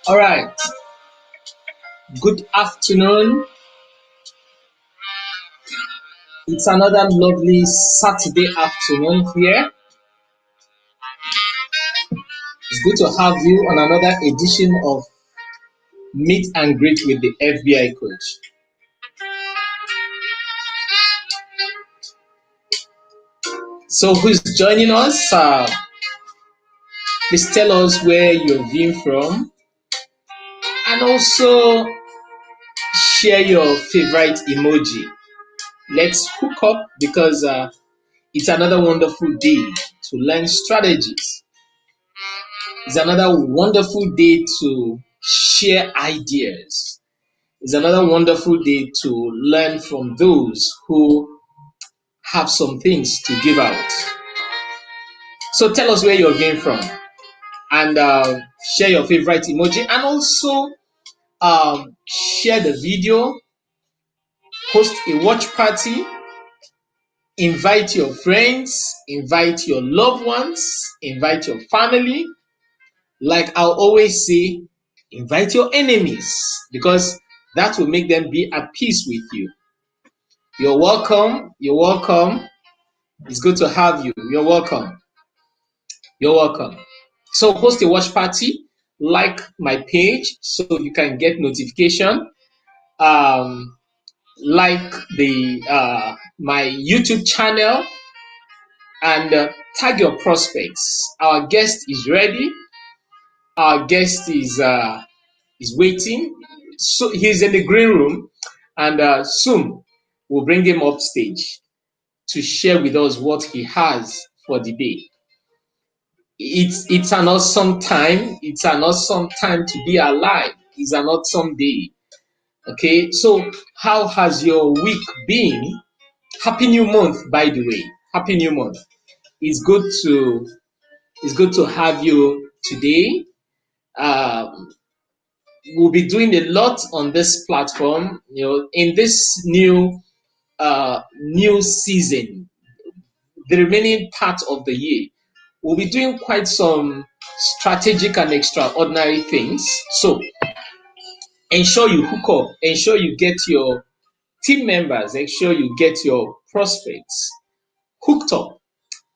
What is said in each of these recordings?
All right. Good afternoon. It's another lovely Saturday afternoon here. It's good to have you on another edition of Meet and Greet with the FBI Coach. So, who's joining us? Please tell us where you're viewing from, and also share your favorite emoji. Let's hook up because it's another wonderful day to learn strategies. It's another wonderful day to share ideas. It's another wonderful day to learn from those who have some things to give out. So tell us where you're getting from and share your favorite emoji, and also share the video, host a watch party, invite your friends, invite your loved ones, invite your family. Like I'll always say, invite your enemies because that will make them be at peace with you. You're welcome. You're welcome. It's good to have you. You're welcome. You're welcome. So host a watch party, like my page so you can get notification. Like the my YouTube channel and tag your prospects. Our guest is ready. Our guest is waiting. So he's in the green room, and soon we'll bring him up stage to share with us what he has for the day. It's an awesome time. It's an awesome time to be alive. It's an awesome day. Okay, so how has your week been? Happy New Month, by the way. Happy New Month. It's good to have you today. We'll be doing a lot on this platform. In this new season, the remaining part of the year, we'll be doing quite some strategic and extraordinary things. So ensure you hook up, ensure you get your team members, ensure you get your prospects hooked up.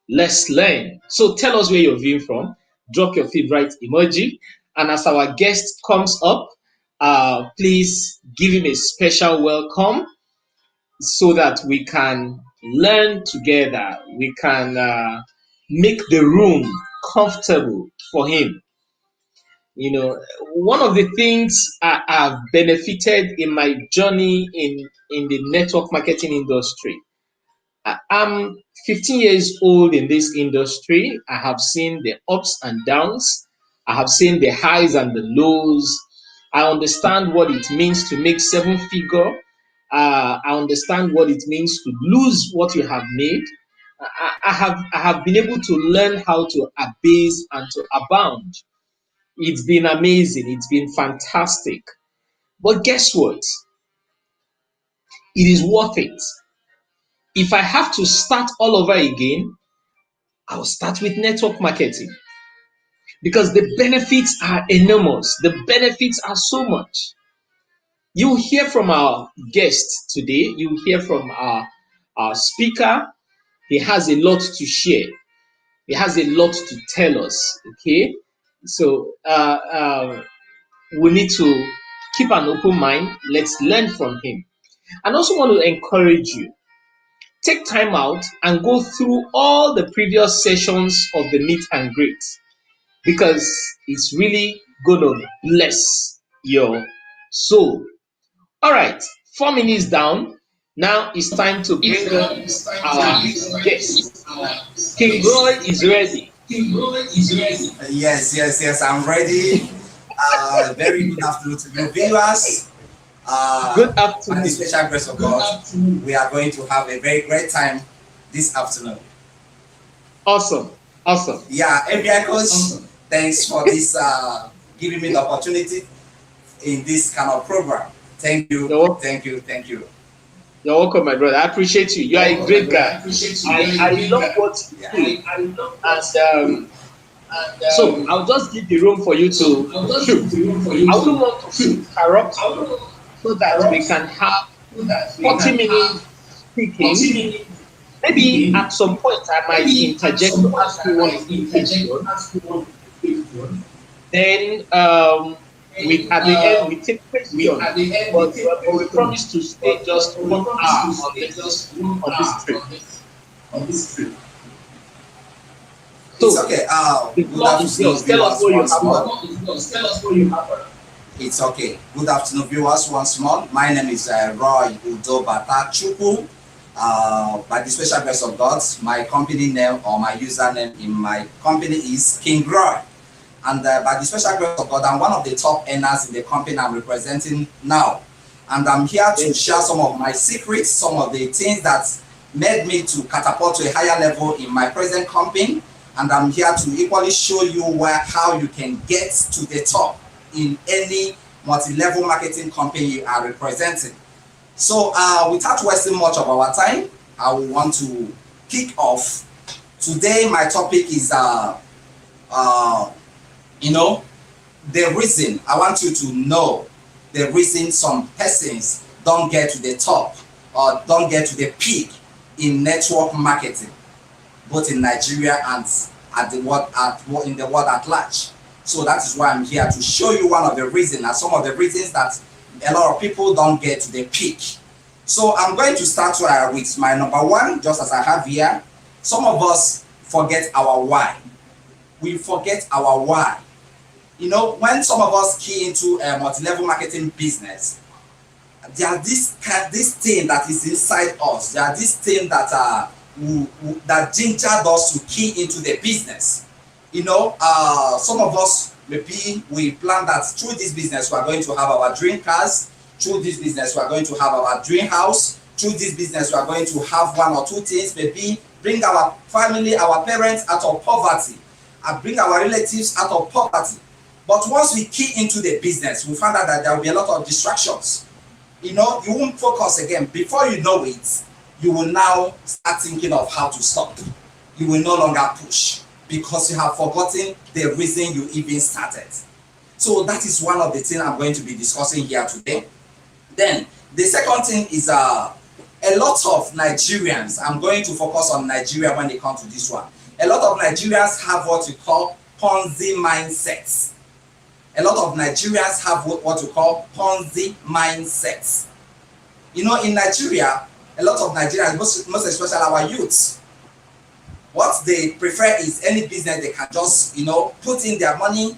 Let's learn. So tell us where you're viewing from. Drop your favorite emoji. And as our guest comes up, please give him a special welcome so that we can learn together. We can make the room comfortable for him. One of the things I have benefited in my journey in the network marketing industry. I'm 15 years old in this industry. I have seen the ups and downs. I have seen the highs and the lows. I understand what it means to make seven figure. I understand what it means to lose what you have made. I have been able to learn how to abase and to abound. It's been amazing. It's been fantastic. But guess what? It is worth it. If I have to start all over again, I'll start with network marketing because the benefits are enormous. The benefits are so much. You hear from our guest today, you hear from our speaker. He has a lot to share, he has a lot to tell us. Okay, so we need to keep an open mind. Let's learn from him. And also want to encourage you, take time out and go through all the previous sessions of the meet and greet because it's really going to bless your soul. All right, 4 minutes down. Now it's time to bring up our guest. King Roy is ready. Yes, I'm ready. Very good afternoon to you viewers. Good By afternoon. the special grace of God, we are going to have a very great time this afternoon. Awesome. Yeah, FBI Coach, thanks for this giving me the opportunity in this kind of program. Thank you. You're welcome, my brother. I appreciate you. You are a great guy. I love what you do. And So I'll just give the room for you to shoot. I wouldn't want to interrupt you so that we can have 40 minutes speaking. Maybe at some point I might interject to ask you one or two questions. Then we at the end we take questions, but we promise to stay just 1 hour on this trip. It's So okay. the Good floor is afternoon, yours. Tell us viewers, what you once have more. on. It's okay. Good afternoon, viewers, once more. My name is Roy Udobata Chukwu. By the special grace of God, my company name or my username in my company is King Roy. And by the special grace of God, I'm one of the top earners in the company I'm representing now. And I'm here to share some of my secrets, some of the things that made me to catapult to a higher level in my present company. And I'm here to equally show you how you can get to the top in any multi-level marketing company you are representing. So without wasting much of our time, I will want to kick off. Today, my topic is the reason. I want you to know the reason some persons don't get to the top or don't get to the peak in network marketing, both in Nigeria and in the world at large. So that is why I'm here to show you one of the reasons and some of the reasons that a lot of people don't get to the peak. So I'm going to start with my number one, just as I have here. Some of us forget our why. We forget our why. You know, when some of us key into a multi-level marketing business, there's this thing that is inside us. There's this thing that that ginger us to key into the business. You know, some of us maybe we plan that through this business we are going to have our dream cars. Through this business we are going to have our dream house. Through this business we are going to have one or two things, maybe bring our family, our parents out of poverty, and bring our relatives out of poverty. But once we key into the business, we find out that there will be a lot of distractions. You know, you won't focus again. Before you know it, you will now start thinking of how to stop. You will no longer push because you have forgotten the reason you even started. So that is one of the things I'm going to be discussing here today. Then the second thing is a lot of Nigerians, I'm going to focus on Nigeria when it comes to this one. A lot of Nigerians have what we call Ponzi mindsets. A lot of Nigerians have what we call Ponzi mindsets. You know, in Nigeria, a lot of Nigerians, most especially our youths, what they prefer is any business they can just, you know, put in their money.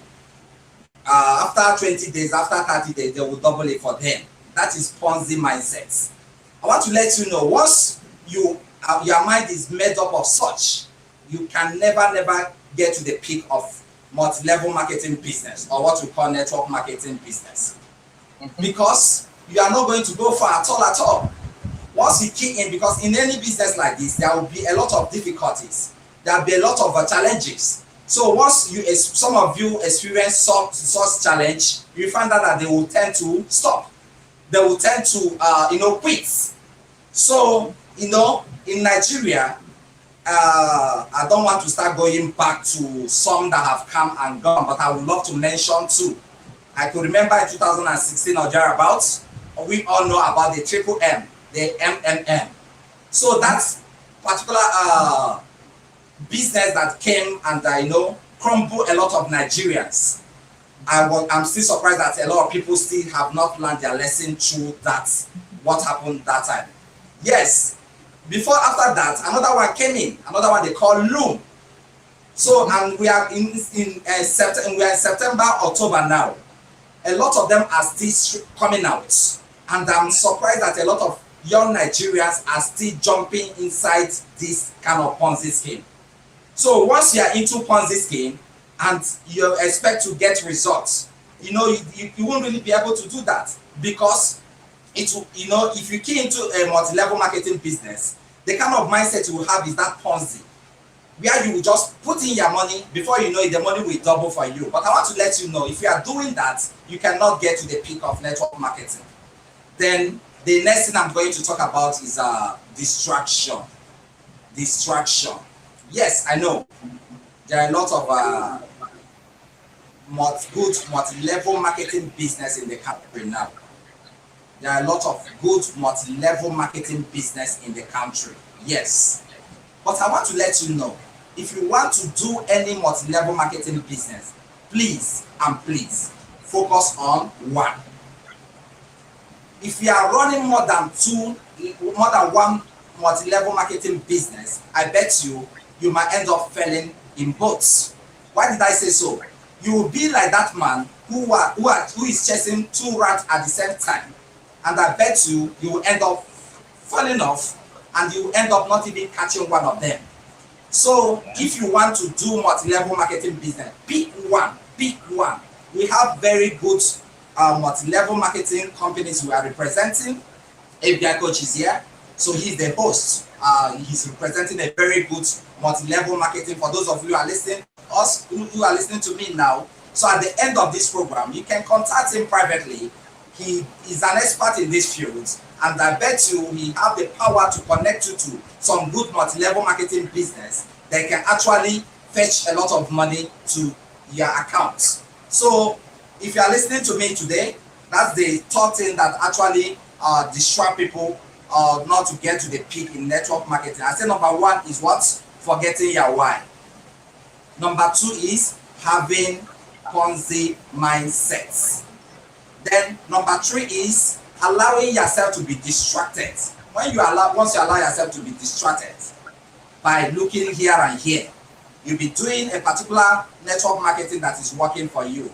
After 20 days, after 30 days, they will double it for them. That is Ponzi mindsets. I want to let you know, once your mind is made up of such, you can never get to the peak of multi-level marketing business or what we call network marketing business. Because you are not going to go far at all. Once you key in, because in any business like this, there will be a lot of difficulties. There will be a lot of challenges. So once some of you experience such challenge, you find out that they will tend to stop. They will tend to, quit. So, in Nigeria, I don't want to start going back to some that have come and gone, but I would love to mention two. I could remember in 2016 or thereabouts, we all know about the triple M, the MMM. So that particular business that came and crumbled a lot of Nigerians. I'm still surprised that a lot of people still have not learned their lesson through that, what happened that time. Yes, after that, another one came in, another one they call Loom. So, and we are in September, we are in September, October now. A lot of them are still coming out, and I'm surprised that a lot of young Nigerians are still jumping inside this kind of Ponzi scheme. So once you are into Ponzi scheme and you expect to get results, you won't really be able to do that, because if you key into a multi-level marketing business, the kind of mindset you will have is that Ponzi, where you will just put in your money, before you know it, the money will double for you. But I want to let you know, if you are doing that, you cannot get to the peak of network marketing. Then the next thing I'm going to talk about is distraction. Distraction. Yes, I know. There are a lot of good multi-level marketing business in the country now. There are a lot of good multi-level marketing business in the country. Yes. But I want to let you know, if you want to do any multi-level marketing business, please and please focus on one. If you are running more than one multi-level marketing business, I bet you might end up failing in both. Why did I say so? You will be like that man who is chasing two rats at the same time, and I bet you will end up falling off, and you will end up not even catching one of them. So if you want to do multi-level marketing business, pick one. We have very good multi-level marketing companies we are representing. FBICoach is here, so he's the host. He's representing a very good multi-level marketing for those of you who are listening, us who are listening to me now. So at the end of this program, you can contact him privately. He is an expert in this field, and I bet you he have the power to connect you to some good multi-level marketing business that can actually fetch a lot of money to your account. So if you are listening to me today, that's the third thing that actually distract people not to get to the peak in network marketing. I say number one is what? Forgetting your why. Number two is having Ponzi mindsets. Then number three is allowing yourself to be distracted. Once you allow yourself to be distracted by looking here and here, you'll be doing a particular network marketing that is working for you.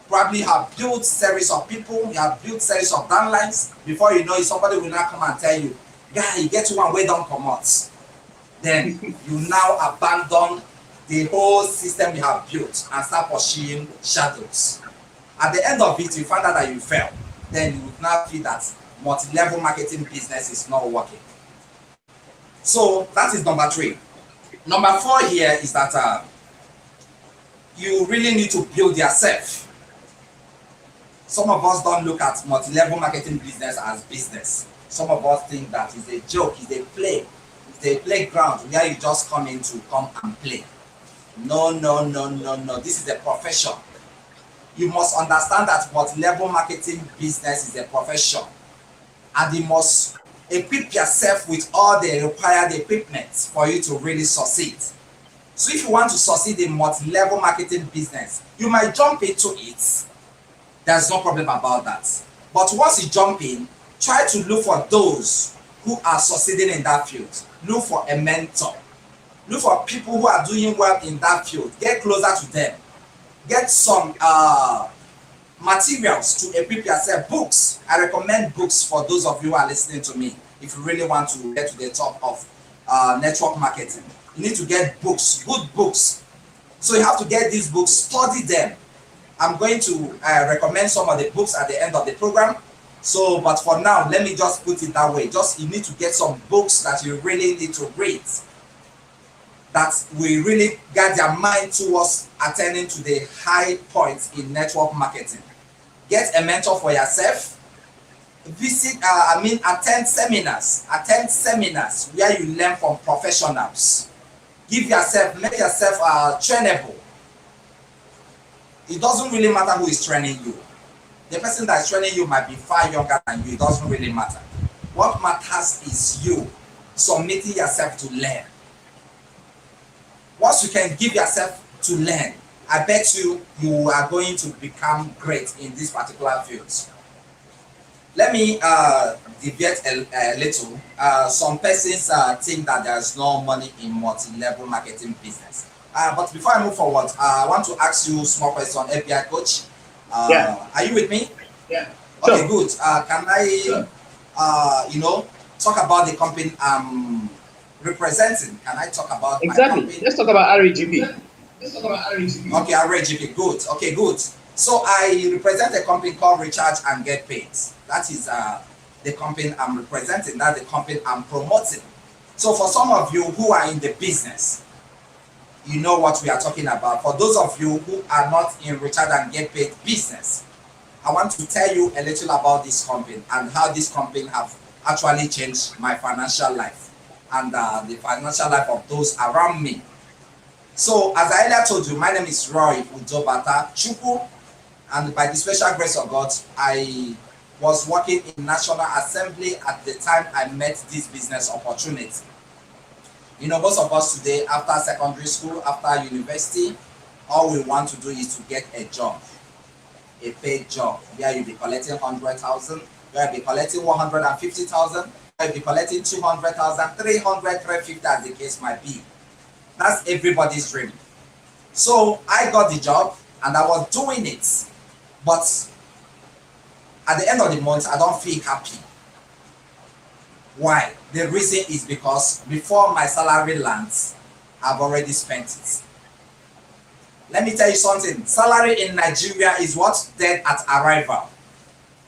Probably have built series of people, you have built series of downlines. Before you know it, somebody will now come and tell you, guy, you get one way don't come out. Then you now abandon the whole system you have built and start pursuing shadows. At the end of it, you find out that you fail. Then you would now feel that multi-level marketing business is not working. So that is number three. Number four here is that you really need to build yourself. Some of us don't look at multi-level marketing business as business. Some of us think that it's a joke, it's a play, it's a playground where you just come in to come and play. No. This is a profession. You must understand that multi-level marketing business is a profession, and you must equip yourself with all the required equipment for you to really succeed. So if you want to succeed in multi-level marketing business, you might jump into it. There's no problem about that. But once you jump in, try to look for those who are succeeding in that field. Look for a mentor. Look for people who are doing well in that field. Get closer to them. Get some materials to equip yourself. Books. I recommend books for those of you who are listening to me. If you really want to get to the top of network marketing, you need to get books, good books. So you have to get these books, study them. I'm going to recommend some of the books at the end of the program. So, but for now, let me just put it that way. Just you need to get some books that you really need to read, that will really guide your mind towards attaining to the high points in network marketing. Get a mentor for yourself. Attend seminars where you learn from professionals. Make yourself trainable. It doesn't really matter who is training you. The person that is training you might be far younger than you. It doesn't really matter. What matters is you submitting yourself to learn. Once you can give yourself to learn, I bet you are going to become great in this particular field. Let me deviate a little. Some persons think that there's no money in multi-level marketing business. But before I move forward, I want to ask you a small question, FBICoach. Yeah. Are you with me? Yeah. Okay, Sure. good. Can I, talk about the company I'm representing? Can I talk about my Exactly. company? Let's talk about RAGP. Okay, I read GP. Good. Okay, good. So I represent a company called Recharge and Get Paid. That is the company I'm representing. That's the company I'm promoting. So for some of you who are in the business, you know what we are talking about. For those of you who are not in Recharge and Get Paid business, I want to tell you a little about this company and how this company have actually changed my financial life and the financial life of those around me. So as I earlier told you, my name is Roy Udobata Chukwu, and by the special grace of God, I was working in National Assembly at the time I met this business opportunity. You know, most of us today, after secondary school, after university, all we want to do is to get a job, a paid job, where you'll be collecting 100,000, where you'll be collecting 150,000, where you'll be collecting 200,000, 300, 350, as the case might be. That's everybody's dream. So I got the job and I was doing it, but at the end of the month, I don't feel happy. Why? The reason is because before my salary lands, I've already spent it. Let me tell you something. Salary in Nigeria is what? Dead at arrival.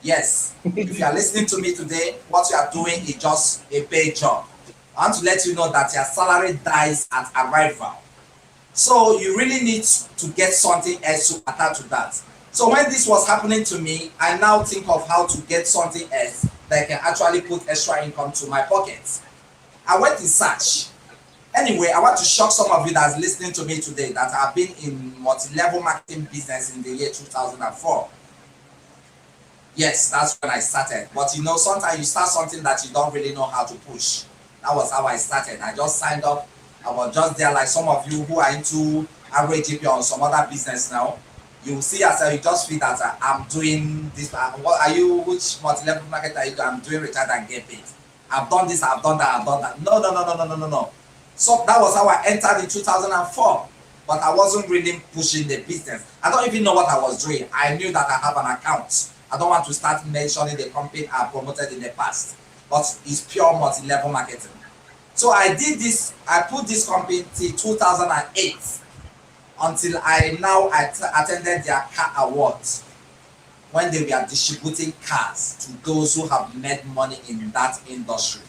Yes. If you are listening to me today, what you are doing is just a paid job. I want to let you know that your salary dies at arrival. So you really need to get something else to attach to that. So when this was happening to me, I now think of how to get something else that can actually put extra income to my pockets. I went in search. Anyway, I want to shock some of you that's listening to me today that have been in multi-level marketing business in the year 2004. Yes, that's when I started. But you know, sometimes you start something that you don't really know how to push. That was how I started. I just signed up. I was just there like some of you who are into average or some other business now. You see yourself, you just feel that I'm doing this. What are you? Which multi-level market are you doing? I'm doing recharge and get paid. I've done this, I've done that, I've done that. No. So that was how I entered in 2004. But I wasn't really pushing the business. I don't even know what I was doing. I knew that I have an account. I don't want to start mentioning the company I promoted in the past. But it's pure multi-level marketing. So I did this, I put this company till 2008 until I now attended their car awards when they were distributing cars to those who have made money in that industry.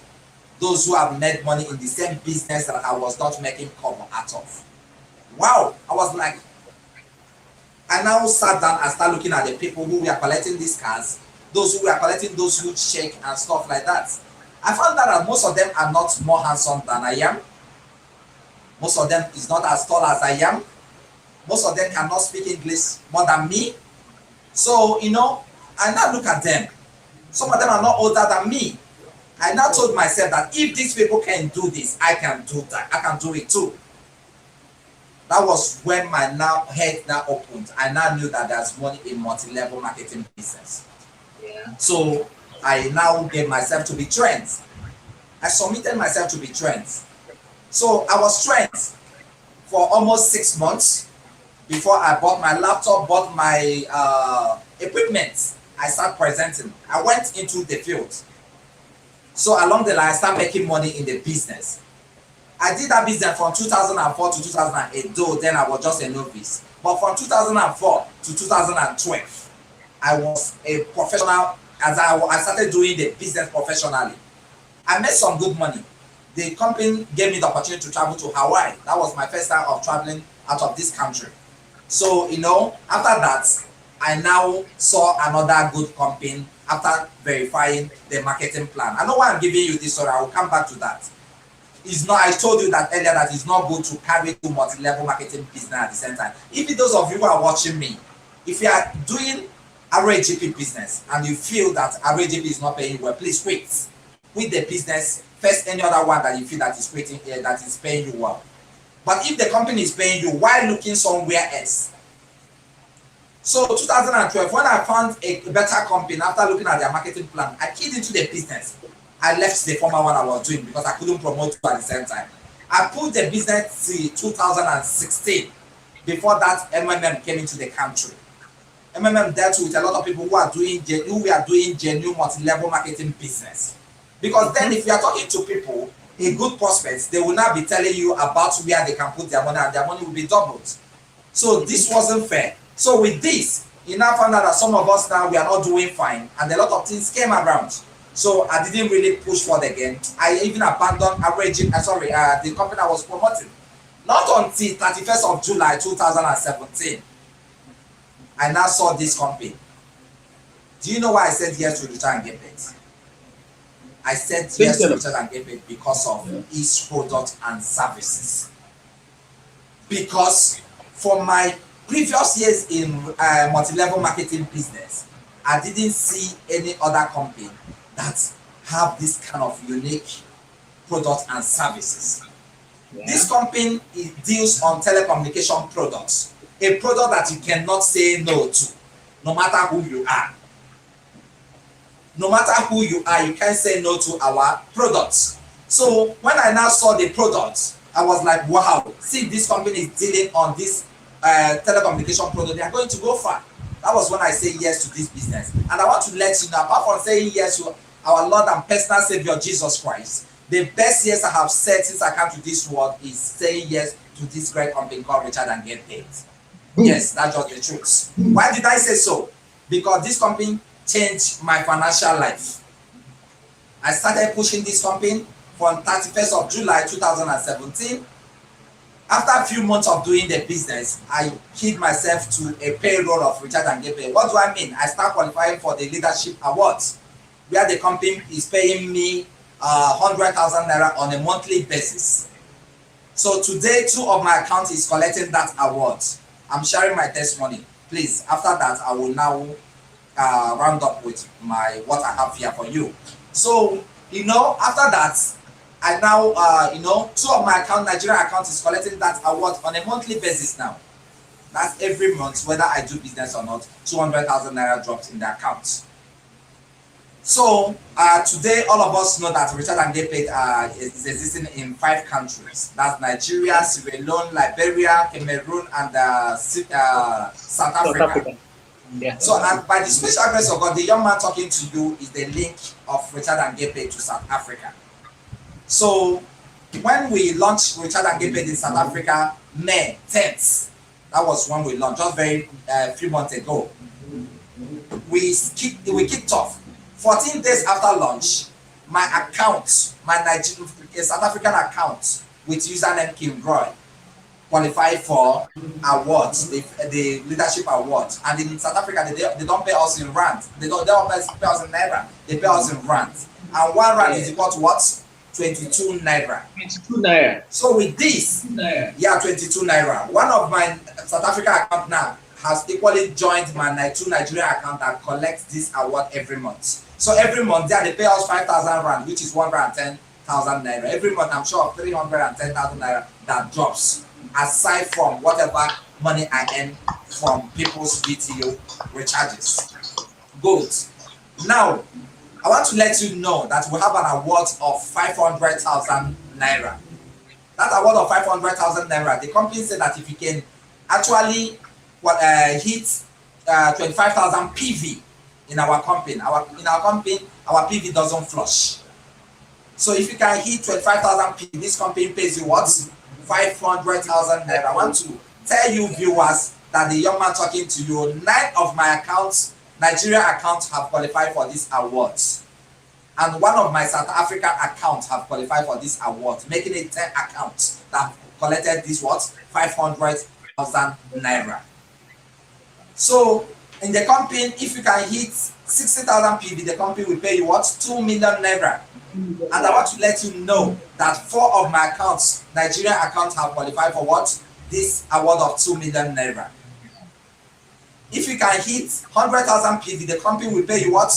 Those who have made money in the same business that I was not making cover out of. Wow, I was like, I now sat down and started looking at the people who were collecting these cars, those who were collecting those huge check and stuff like that. I found that most of them are not more handsome than I am. Most of them is not as tall as I am. Most of them cannot speak English more than me. So, you know, I now look at them. Some of them are not older than me. I now told myself that if these people can do this, I can do that. I can do it too. That was when my head now opened. I now knew that there's money in multi-level marketing business. Yeah. So I now gave myself to be trained. I submitted myself to be trained. So I was trained for almost 6 months before I bought my laptop, bought my equipment. I started presenting. I went into the field. So along the line, I started making money in the business. I did that business from 2004 to 2008, though then I was just a novice. But from 2004 to 2012, I was a professional. As I started doing the business professionally, I made some good money. The company gave me the opportunity to travel to Hawaii. That was my first time of traveling out of this country. So, you know, after that, I now saw another good company after verifying the marketing plan. I know why I'm giving you this story. I will come back to that. It's not, I told you that earlier that it's not good to carry two multi-level marketing business at the same time. If those of you who are watching me, if you are doing average GP business and you feel that average GP is not paying you well, please quit. Quit the business. First, any other one that you feel that is quitting here that is paying you well. But if the company is paying you while looking somewhere else. So 2012, when I found a better company after looking at their marketing plan, I keyed into the business. I left the former one I was doing because I couldn't promote two at the same time. I put the business to 2016 before that MMM came into the country. MMM dealt with a lot of people who were doing genuine multi-level marketing business. Because then if you are talking to people, a good prospects, they will now be telling you about where they can put their money and their money will be doubled. So this wasn't fair. So with this, you now found out that some of us now we are not doing fine and a lot of things came around. So I didn't really push forward again. I even abandoned the company I was promoting. Not until 31st of July 2017, I now saw this company. Do you know why I said yes to retire and get paid? I said yes to retire and get paid because of its product and services. because for my previous years in multi-level marketing business, I didn't see any other company that have this kind of unique products and services. Yeah. This company deals on telecommunication products, a product that you cannot say no to, no matter who you are. No matter who you are, you can't say no to our products. So when I now saw the products, I was like, wow, see, this company is dealing on this telecommunication product, they are going to go far. That was when I say yes to this business. And I want to let you know, apart from saying yes to our Lord and personal Savior Jesus Christ, the best yes I have said since I came to this world is saying yes to this great company called Richard and Get Paid. Yes, that's just the truth. Why did I say so? Because this company changed my financial life. I started pushing this company from 31st of July 2017. After a few months of doing the business, I hid myself to a payroll of Richard and Get Paid. What do I mean? I start qualifying for the leadership awards, where the company is paying me 100,000 naira on a monthly basis. So today, 2 of my accounts is collecting that award. I'm sharing my testimony. Please, after that, I will now round up with what I have here for you. So, after that, I now, 2 of my account, Nigerian account, is collecting that award on a monthly basis now. That's every month, whether I do business or not, 200,000 naira drops in the account. So today, all of us know that Richard and Get Paid is existing in 5 countries. That's Nigeria, Sierra Leone, Liberia, Cameroon, and South Africa. Yeah. So, and by the special grace of God, the young man talking to you is the link of Richard and Get Paid to South Africa. So, when we launched Richard and Get Paid in South Africa, May 10th, that was when we launched, just very few months ago. We kicked off. 14 days after launch, my account, my South African account with username Kim Roy, qualified for awards, the leadership awards. And in South Africa, they don't pay us in rand. They don't pay us in naira. They pay us in rand. And 1 rand is equal to what? 22 naira. 22 naira. So with this, 22 naira. One of my South African account now has equally joined my Nigerian account that collects this award every month. So every month they pay us 5,000 rand, which is 110,000 naira. Every month I'm sure of 310,000 naira that drops, aside from whatever money I earn from people's VTO recharges. Good. Now, I want to let you know that we have an award of 500,000 naira. That award of 500,000 naira, the company said that if you can actually hit 25,000 PV in our company, our PV doesn't flush. So if you can hit 25,000 PV, this company pays you what? 500,000 naira. I want to tell you viewers that the young man talking to you, 9 of my accounts, Nigerian accounts, have qualified for this award. And 1 of my South African accounts have qualified for this award, making it 10 accounts that collected this what? 500,000 naira. So in the company, if you can hit 60,000 PV, the company will pay you what? 2 million naira. And I want to let you know that 4 of my accounts, Nigerian accounts, have qualified for what? This award of 2 million naira. If you can hit 100,000 PV, the company will pay you what?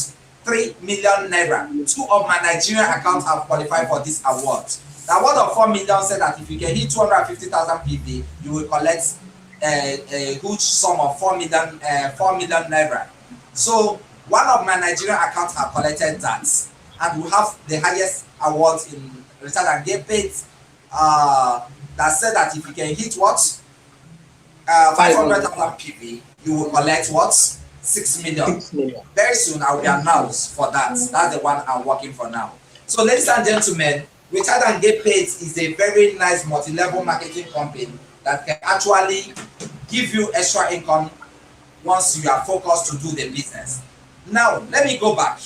3 million naira. 2 of my Nigerian accounts have qualified for this award. The award of 4 million said that if you can hit 250,000 PV, you will collect a huge sum of 4 million naira. So 1 of my Nigerian accounts have collected that, and we have the highest awards in Richard and Get Paid that said that if you can hit what? 500,000 PV, you will collect what? 6 million. 6 million. Very soon I will be announced for that. That's the one I'm working for now. So ladies and gentlemen, Richard and Get Paid is a very nice multi-level marketing company that can actually give you extra income once you are focused to do the business. Now, let me go back.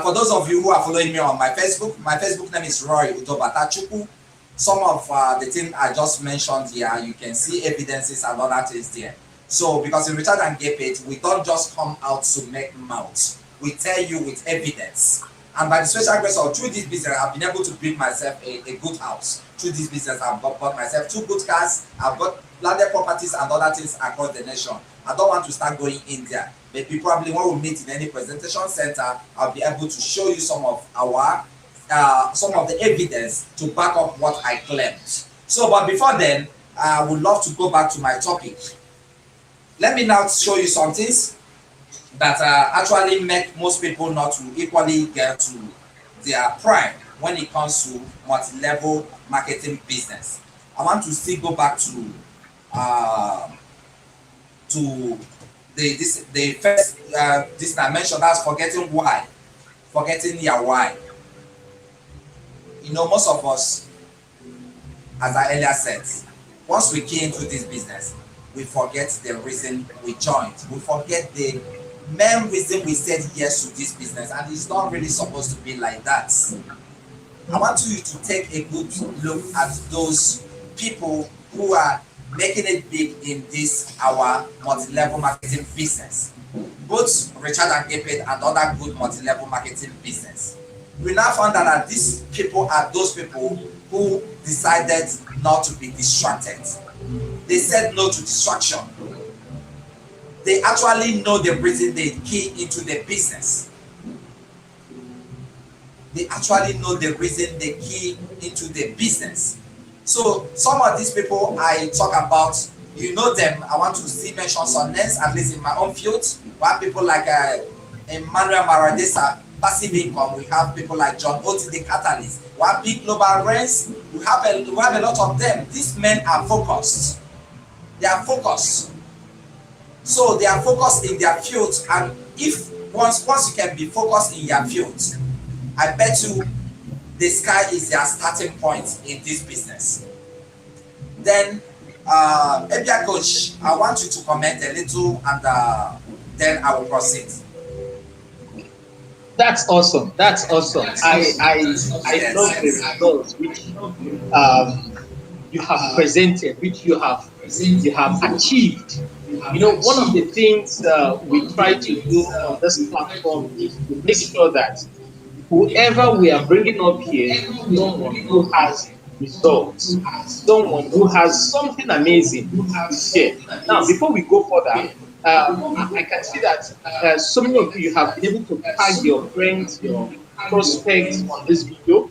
For those of you who are following me on my Facebook name is Roy Udobatachuku. Some of the things I just mentioned here, you can see evidences and other things there. So, because in Richard and Get Paid, we don't just come out to make mouths. We tell you with evidence. And by the special grace of through this business, I've been able to build myself a good house. Through this business, I've bought myself 2 good cars. I've got landed properties and other things across the nation. I don't want to start going in there. Maybe probably when we meet in any presentation center, I'll be able to show you some of the evidence to back up what I claimed. So, but before then, I would love to go back to my topic. Let me now show you some things that actually make most people not to equally get to their prime when it comes to multi-level marketing business. I want to still go back to the first this dimension, that's forgetting why, forgetting your why. You know, most of us, as I earlier said, once we key into this business, we forget the reason we joined. We forget the main reason we said yes to this business, and it's not really supposed to be like that. I want you to take a good look at those people who are making it big in this our multi-level marketing business, both Richard and Gepet and other good multi-level marketing business. We now found out that these people are those people who decided not to be distracted. They said no to distraction. They actually know the reason they key into the business. They actually know the reason they key into the business. So some of these people I talk about, you know them. I want to see mention some names, at least in my own field. We have people like Emmanuel Maradesa, passive income. We have people like John Oti, the catalyst. We have big global brands. We have a lot of them. These men are focused. They are focused. So they are focused in their field, and if once you can be focused in your field, I bet you the sky is their starting point in this business. Then FBICoach, I want you to comment a little, and then I will proceed. That's awesome. That's awesome. I love the results which you have presented, which you have achieved. You know, one of the things we try to do on this platform is to make sure that whoever we are bringing up here is someone who has results, someone who has something amazing to share. Now, before we go further, I can see that so many of you have been able to tag your friends, your prospects on this video.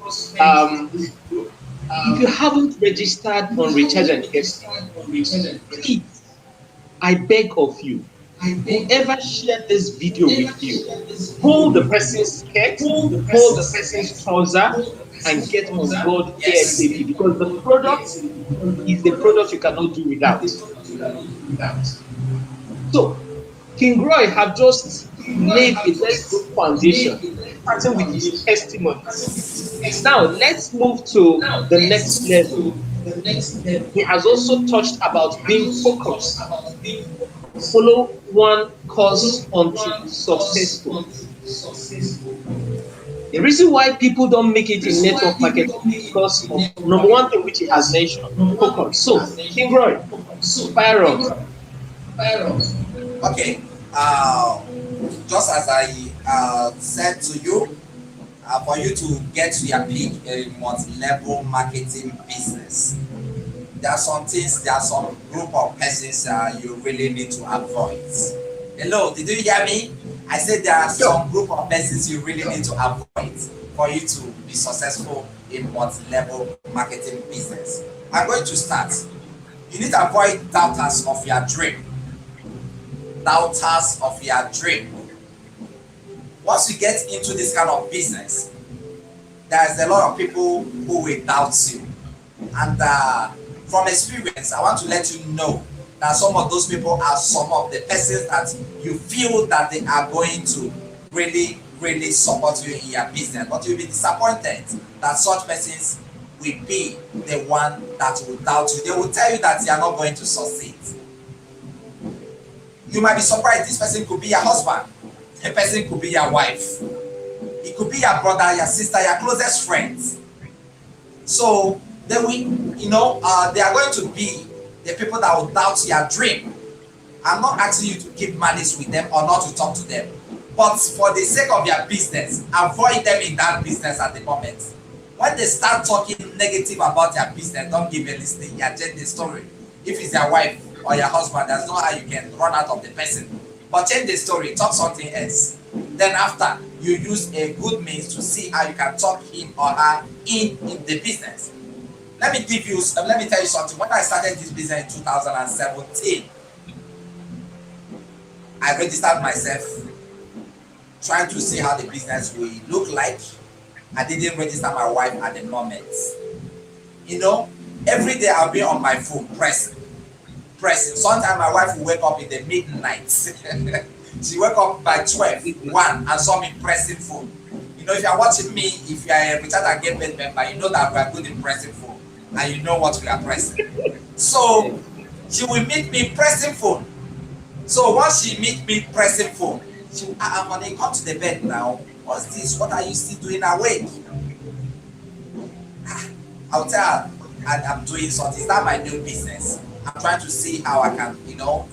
If you haven't registered on Recharge and Get, please, I beg of you, whoever shared this video with you, hold the person's skirt, hold the person's trouser, and get on board ASAP, because the product is the product you cannot do without. So, King Roy have just laid a very good foundation, starting with his testimony. Now, let's move to the next level. He has also touched about being focused. Follow one course until successful. The reason why people don't make it in network marketing is because of number one thing which he has mentioned, focus. So, King Roy, fire on. Okay, just as I said to you, for you to get to your peak in multi-level marketing business, there are some things, there are some group of persons you really need to avoid. Hello, did you hear me? I said there are some group of persons you really need to avoid for you to be successful in multi-level marketing business. I'm going to start. You need to avoid doubters of your dream. Doubters of your dream. Once you get into this kind of business, there's a lot of people who will doubt you. And from experience, I want to let you know that some of those people are some of the persons that you feel that they are going to really, really support you in your business. But you'll be disappointed that such persons will be the one that will doubt you. They will tell you that you are not going to succeed. You might be surprised. This person could be your husband. A person could be your wife. It could be your brother, your sister, your closest friends. So they will, they are going to be the people that will doubt your dream. I'm not asking you to keep malice with them or not to talk to them, But for the sake of your business, avoid them in that business at the moment. When they start talking negative about your business, don't give a listening. You change the story. If it's your wife or your husband, there's no how you can run out of the person. But change the story, talk something else. Then after, you use a good means to see how you can talk him or her in the business. Let me tell you something. When I started this business in 2017, I registered myself trying to see how the business will look like. I didn't register my wife at the moment. You know, every day I'll be on my phone pressing. Sometimes my wife will wake up in the midnight. She wake up by 12, 1 and saw me pressing phone. You know, if you're watching me, if you're a Richard and Gate member, you know that we are good in pressing phone and you know what we are pressing. So she will meet me pressing phone. So once she meet me pressing phone, she will, honey, come to the bed now. What's this? What are you still doing awake? I'll tell her I'm doing something. Is that my new business? I'm trying to see how I can, you know,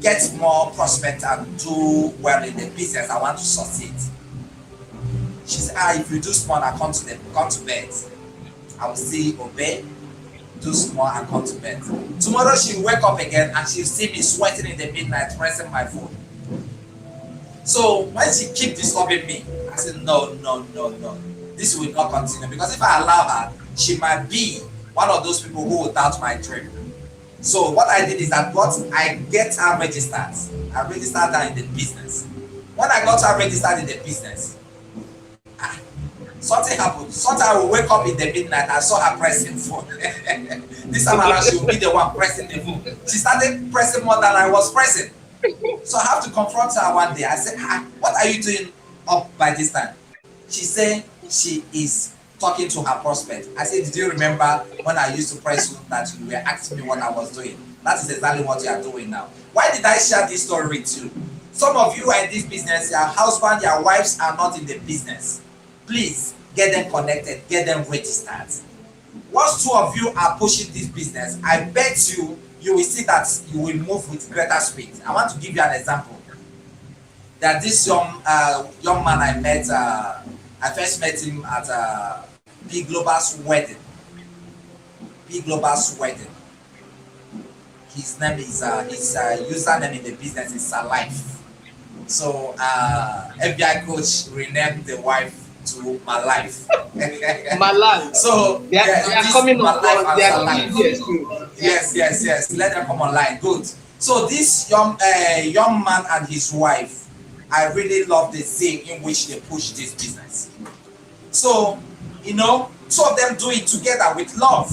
get more prospect and do well in the business. I want to succeed. She said, if you do small and come to bed, I will still obey. Do small and come to bed. Tomorrow she'll wake up again and she'll see me sweating in the midnight pressing my phone. So when she keep disturbing me, I said, no. This will not continue, because if I allow her, she might be one of those people who will doubt my dream. So what I did is that I get her registered. I registered her in the business. When I got her registered in the business, something happened. Sometimes I will wake up in the midnight, I saw her pressing phone. This time around, she will be the one pressing the phone. She started pressing more than I was pressing. So I have to confront her one day. I said, what are you doing up by this time? She said she is talking to her prospect. I said, did you remember when I used to press phone that you were asking me what I was doing? That is exactly what you are doing now. Why did I share this story with you? Some of you are in this business, your husband, your wives are not in the business. Please get them connected, get them registered. Once two of you are pushing this business, I bet you will see that you will move with greater speed. I want to give you an example. That this young man I met, I first met him at P Global's wedding. P Global's wedding. His name is his username in the business is Life. So FBICoach renamed the wife to My Life. My life. So they are coming on. They are Life. Yes. Let them come online. Good. So this young man and his wife, I really love the zeal in which they push this business. So, you know, two of them do it together with love.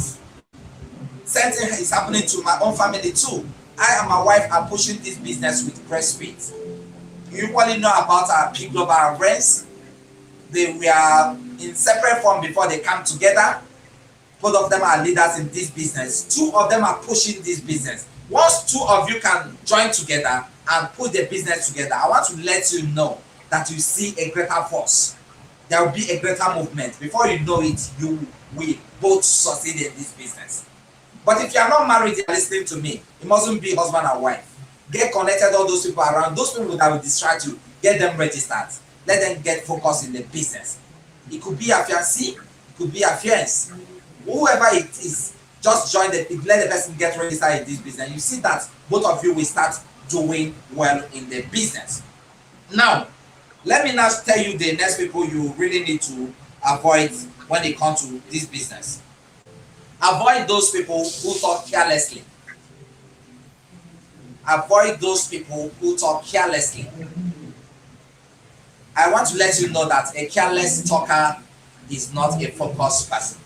Same thing is happening to my own family too. I and my wife are pushing this business with great speed. You probably know about our P Global friends. They were in separate form before they come together. Both of them are leaders in this business. Two of them are pushing this business. Once two of you can join together and put the business together, I want to let you know that you see a greater force. There will be a greater movement. Before you know it, you will both succeed in this business. But if you are not married, you are listening to me, it mustn't be husband and wife. Get connected, all those people around, those people that will distract you, get them registered. Let them get focused in the business. It could be a fiancé, it could be a fiancé. Whoever it is, just join let the person get registered in this business. You see that both of you will start doing well in the business. Now, let me now tell you the next people you really need to avoid when it comes to this business. Avoid those people who talk carelessly. Avoid those people who talk carelessly. I want to let you know that a careless talker is not a focused person.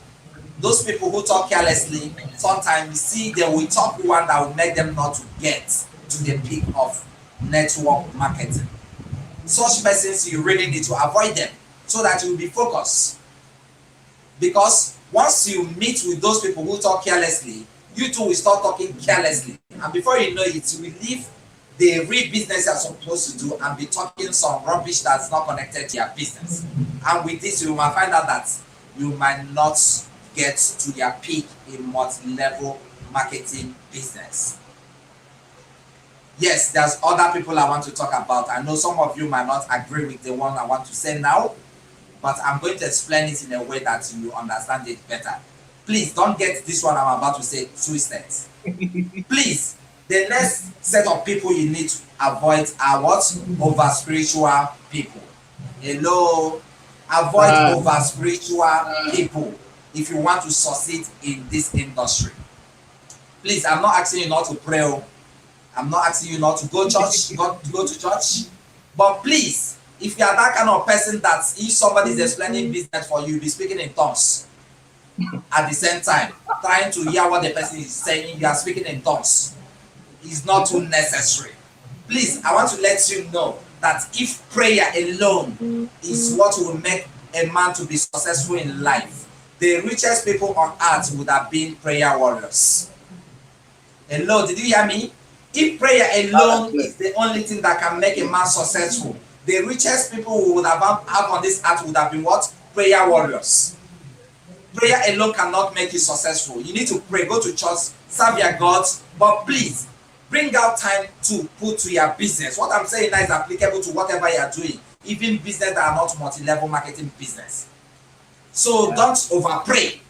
Those people who talk carelessly, sometimes you see they will talk one that will make them not to get to the peak of network marketing. Such persons, you really need to avoid them so that you will be focused. Because once you meet with those people who talk carelessly, you too will start talking carelessly. And before you know it, you will leave the real business you're supposed to do and be talking some rubbish that's not connected to your business. And with this, you might find out that you might not get to your peak in multi-level marketing business. Yes, there's other people I want to talk about. I know some of you might not agree with the one I want to say now, but I'm going to explain it in a way that you understand it better. Please don't get this one I'm about to say twisted. Please, the next set of people you need to avoid are what? Over spiritual people. Hello? Avoid Ah, over spiritual people if you want to succeed in this industry. Please, I'm not asking you not to pray. I'm not asking you not to go church, go to church. But please, if you are that kind of person that if somebody is explaining business for you, be speaking in tongues at the same time, trying to hear what the person is saying, you are speaking in tongues. Is not too necessary. Please, I want to let you know that if prayer alone is what will make a man to be successful in life, the richest people on earth would have been prayer warriors. Hello, did you hear me? If prayer loud and alone clear. is the only thing that can make a man successful, the richest people who would have on this earth would have been what? Prayer warriors. Prayer alone cannot make you successful. You need to pray, go to church, serve your gods, but please bring out time to put to your business. What I'm saying now is applicable to whatever you are doing, even business that are not multi-level marketing business. So Yeah. don't over pray.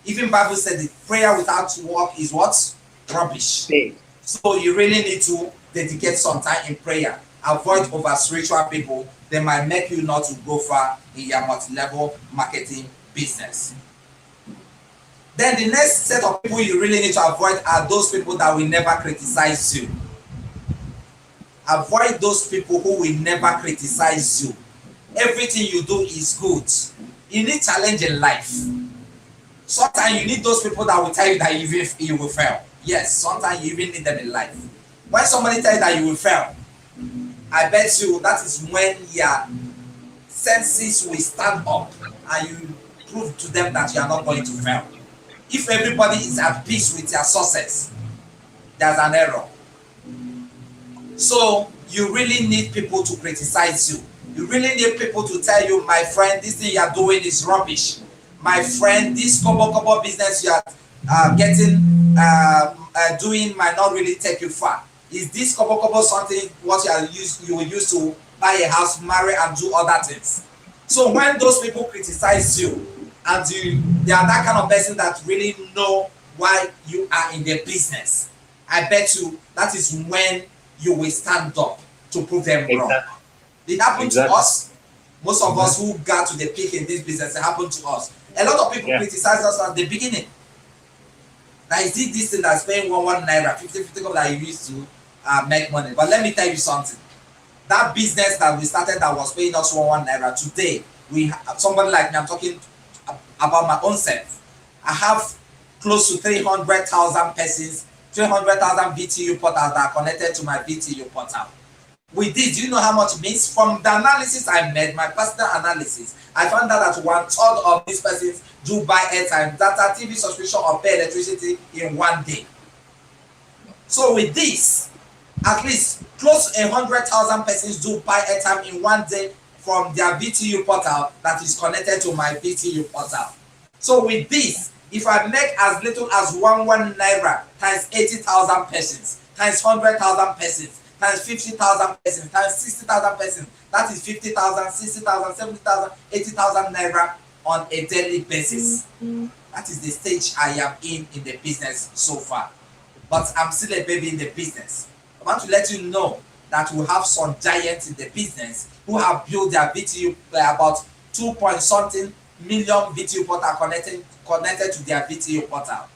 Even Bible said the prayer without work is what? Rubbish. Hey. So you really need to dedicate some time in prayer. Avoid over spiritual people. They might make you not to go far in your multi-level marketing business. Then the next set of people you really need to avoid are those people that will never criticize you. Avoid those people who will never criticize you. Everything you do is good. You need challenge in life. Sometimes you need those people that will tell you that you will fail. Yes, sometimes you even need them in life. When somebody tells you that you will fail, I bet you that is when your senses will stand up and you prove to them that you are not going to fail. If everybody is at peace with your success, there's an error. So you really need people to criticize you. You really need people to tell you, my friend, this thing you are doing is rubbish. My friend, this kobo business you are doing might not really take you far. Is this kobo something what you will use to buy a house, marry, and do other things? So when those people criticize you, and they are that kind of person that really know why you are in their business, I bet you that is when you will stand up to prove them wrong. Exactly. It happened to Exactly. us. Most of us who got to the peak in this business, it happened to us. A lot of people Yeah. criticize us at the beginning. Now, is it this thing that's paying one naira, 50 that you used to make money? But let me tell you something. That business that we started that was paying us one naira, today, we have somebody like me, I'm talking about my own self. I have close to 300,000 persons, 300,000 VTU portals that are connected to my VTU portal. With this, do you know how much it means? From the analysis I made, my personal analysis, I found out that 1/3 of these persons do buy airtime, data, TV subscription, or pay electricity in one day. So with this, at least close to 100,000 persons do buy airtime in one day from their VTU portal that is connected to my VTU portal. So with this, if I make as little as one naira times 80,000 persons, times 100,000 persons, times 50,000 persons, times 60,000 persons, that is 50,000, 60,000, 70,000, 80,000 naira on a daily basis. That is the stage I am in the business so far. But I'm still a baby in the business. I want to let you know that we have some giants in the business who have built their VTU about 2 point something million VTU portal connected to their VTU portal.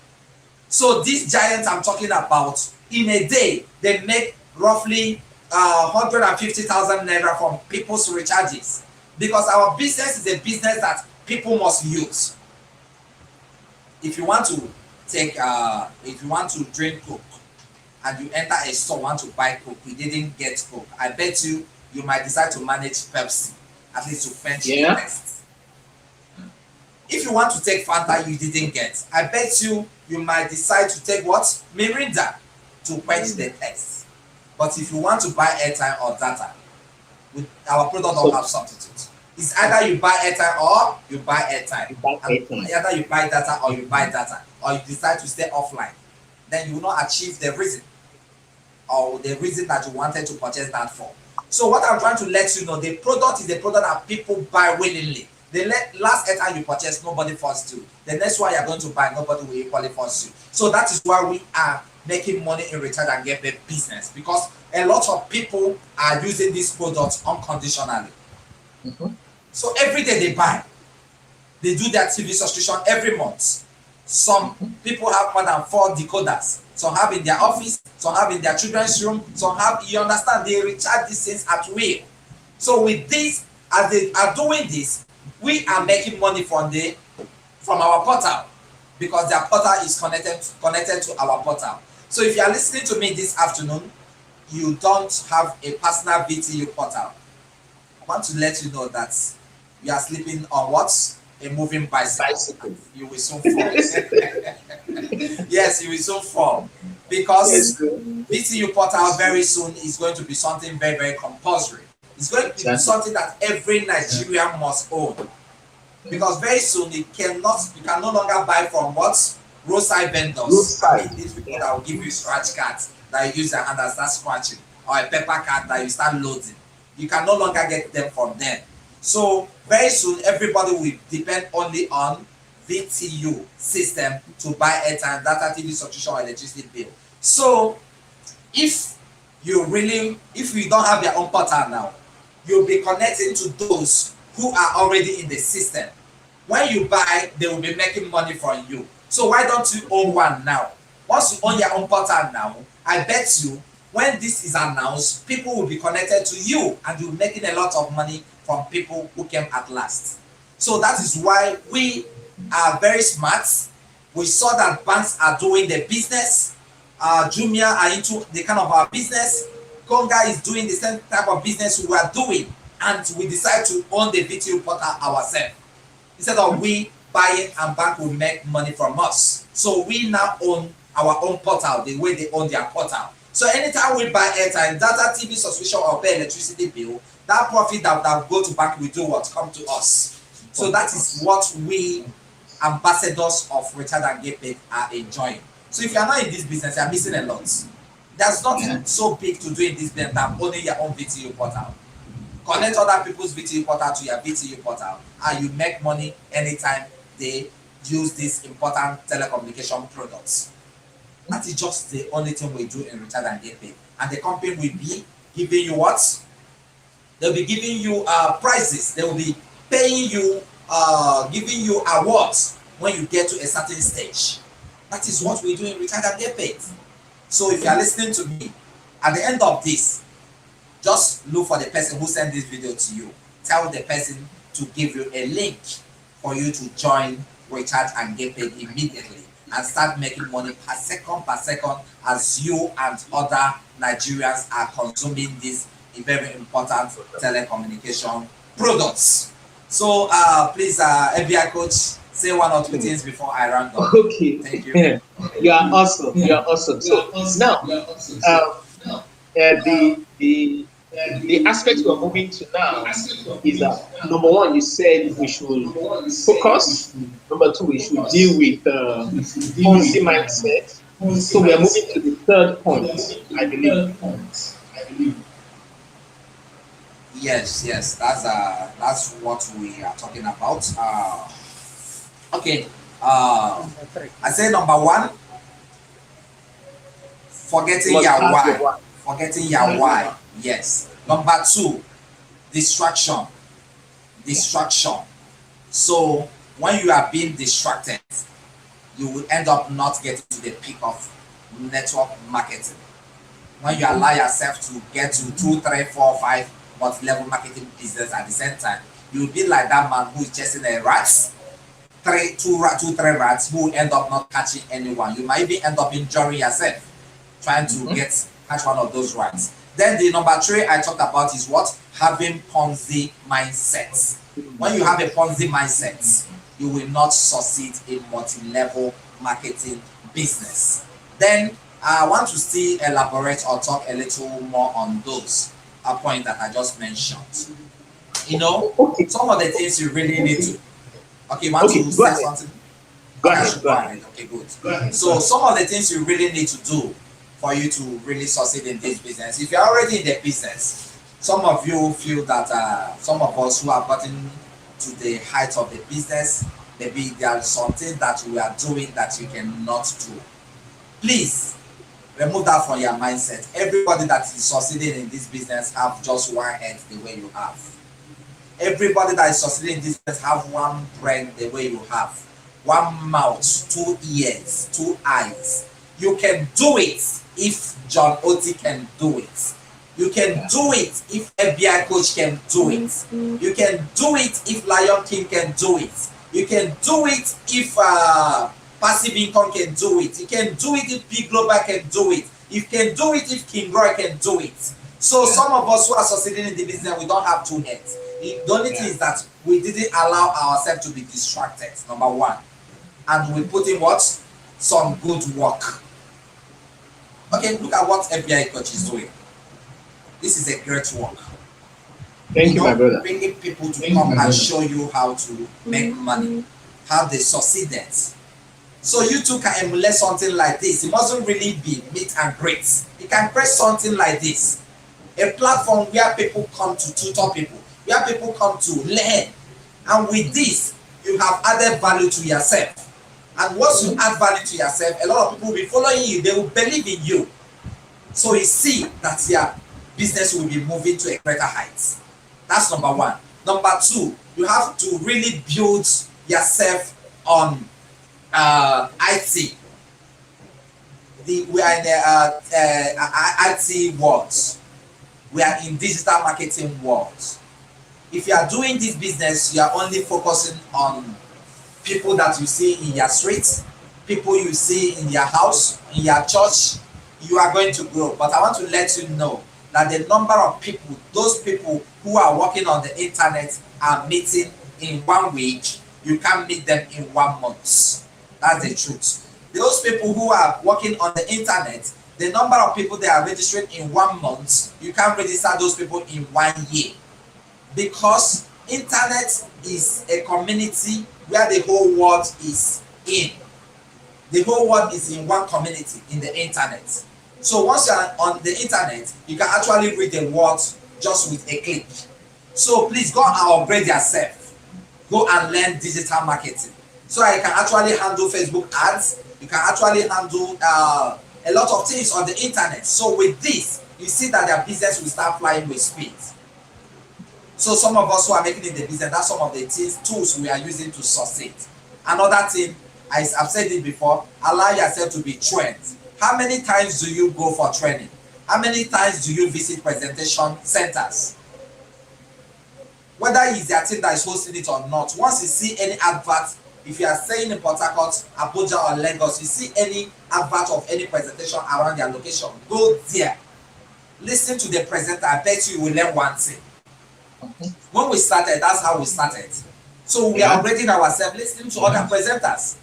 So these giants I'm talking about, in a day, they make roughly 150,000 naira from people's recharges, because our business is a business that people must use. If you want to if you want to drink Coke and you enter a store, want to buy Coke, you didn't get Coke, I bet you might decide to manage Pepsi, at least to quench the thirst. If you want to take Fanta you didn't get, I bet you might decide to take what? Mirinda, to quench the thirst. But if you want to buy airtime or data, our product don't have substitute. It's either you buy airtime or you buy airtime. Either you buy data or you buy data, or you decide to stay offline. Then you will not achieve the reason. or the reason that you wanted to purchase that for. So what I'm trying to let you know, the product is a product that people buy willingly. The last airtime you purchase, nobody forced you. The next one you're going to buy, nobody will equally force you. So that is why we are making money in return and get the business, because a lot of people are using these products unconditionally. So every day they buy, they do their TV subscription every month. Some people have more than 4 decoders. Some have in their office, some have in their children's room, some have, you understand, they recharge these things at will. So with this, as they are doing this, we are making money from our portal, because their portal is connected to our portal. So if you are listening to me this afternoon, you don't have a personal VTU portal, I want to let you know that you are sleeping on what? A moving bicycle. You will soon fall. Yes, you will soon fall, because VTU portal very soon is going to be something very, very compulsory. It's going to be something that every Nigerian must own, because very soon you can no longer buy from what? Roadside vendors. I mean, these people that will give you scratch cards that you use your hand and start scratching, or a paper card that you start loading. You can no longer get them from them. So very soon everybody will depend only on VTU system to buy airtime, data, TV subscription, or electricity bill. So if you don't have your own portal now, you'll be connecting to those who are already in the system. When you buy, they will be making money from you. So why don't you own one now? Once you own your own portal now, I bet you when this is announced, people will be connected to you, and you're making a lot of money from people who came at last. So that is why we are very smart. We saw that banks are doing the business. Jumia are into the kind of our business. Konga is doing the same type of business we are doing, and we decide to own the VTU portal ourselves. Instead of we buying and bank will make money from us. So we now own our own portal the way they own their portal. So anytime we buy airtime, data, TV subscription, or pay electricity bill, that profit that will go to bank will do what? Come to us. So that is what we ambassadors of Richard and Get Paid are enjoying. So if you are not in this business, you are missing a lot. There's nothing so big to do in this business than owning your own VTU portal. Connect other people's VTU portal to your VTU portal, and you make money anytime they use these important telecommunication products. That is just the only thing we do in Richard and Get Paid. And the company will be giving you what? They'll be giving you prizes. They will be paying you, giving you awards when you get to a certain stage. That is what we do in Richard and Get Paid. So if you are listening to me, at the end of this, just look for the person who sent this video to you. Tell the person to give you a link for you to join Richard and Get Paid immediately, and start making money per second as you and other Nigerians are consuming these very important telecommunication products. So please, FBICoach, say one or two things before I round up. Okay. Thank you. You are awesome. You are awesome. So now, the aspect we're moving to now is that number one, you said we should focus. Number two, we should deal with Ponzi mindset. So we are moving to the third point, I believe. Yes, that's what we are talking about. Okay. I say number one, forgetting your why. Forgetting your why. Yes. Number two, distraction. So when you are being distracted, you will end up not getting to the peak of network marketing. When you allow yourself to get to 2, 3, 4, 5 multi-level marketing business at the same time, you will be like that man who is chasing a rat, 2, 3 rats, who will end up not catching anyone. You might even end up injuring yourself trying to catch one of those rats. Then the number 3 I talked about is what? Having Ponzi mindset. When you have a Ponzi mindset, you will not succeed in multi-level marketing business. Then I want to still elaborate or talk a little more on those points that I just mentioned. You know, some of the things you really need to. Okay, want to say something? Go ahead. Okay, good. So some of the things you really need to do for you to really succeed in this business. If you're already in the business, some of you feel that some of us who have gotten to the height of the business, maybe there is something that we are doing that you cannot do. Please remove that from your mindset. Everybody that is succeeding in this business have just one head the way you have. Everybody that is succeeding in this business have one brain the way you have. One mouth, 2 ears, 2 eyes. You can do it if John Oti can do it. You can do it if FBICoach can do it. You can do it if Lion King can do it. You can do it if Passive Income can do it. You can do it if P Global can do it. You can do it if King Roy can do it. So some of us who are succeeding in the business, we don't have 2 heads. The only thing is that we didn't allow ourselves to be distracted, number one. And we put in what? Some good work. Okay, look at what FBICoach is doing. This is a great work. Thank you, my brother. Bringing people to come and show you how to make money, how they succeeded. So you too can emulate something like this. It mustn't really be meet and greet. You can create something like this. A platform where people come to tutor people, where people come to learn. And with this, you have added value to yourself. And once you add value to yourself, a lot of people will be following you. They will believe in you. So you see that your business will be moving to a greater height. That's number one. Number two, you have to really build yourself on IT. We are in the IT world. We are in digital marketing world. If you are doing this business, you are only focusing on people that you see in your street, people you see in your house, in your church, you are going to grow. But I want to let you know that the number of people, those people who are working on the internet are meeting in 1 week, you can't meet them in 1 month. That's the truth. Those people who are working on the internet, the number of people they are registering in 1 month, you can't register those people in 1 year. Because internet is a community where the whole world is in. The whole world is in one community in the internet. So once you are on the internet, you can actually read the world just with a click. So please go and upgrade yourself. Go and learn digital marketing. So you can actually handle Facebook ads. You can actually handle a lot of things on the internet. So with this, you see that their business will start flying with speed. So some of us who are making it the business, that's some of the tools we are using to succeed. Another thing, I've said it before, allow yourself to be trained. How many times do you go for training? How many times do you visit presentation centers? Whether it's their team that is hosting it or not, once you see any advert, if you are staying in Port Harcourt, Abuja or Lagos, you see any advert of any presentation around your location, go there. Listen to the presenter, I bet you will learn one thing. When we started, that's how we started. So we are upgrading ourselves, listening to other presenters.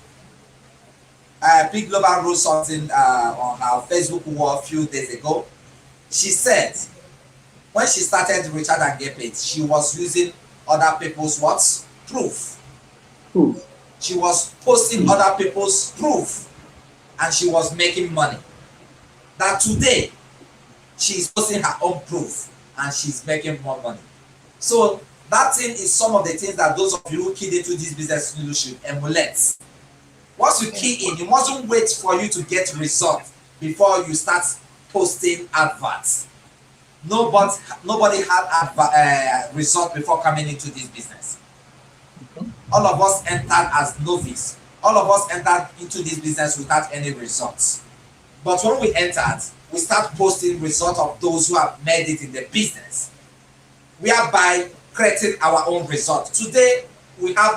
P Global wrote something on her Facebook wall a few days ago. She said, when she started Richard and Get Paid, she was using other people's what? Proof. She was posting other people's proof, and she was making money. That today, she's posting her own proof, and she's making more money. So that thing is some of the things that those of you who keyed into this business you should emulate. Once you key in, you mustn't wait for you to get results before you start posting adverts. Nobody had result before coming into this business. All of us entered as novice. All of us entered into this business without any results. But when we entered, we start posting results of those who have made it in the business, whereby creating our own results. Today, we have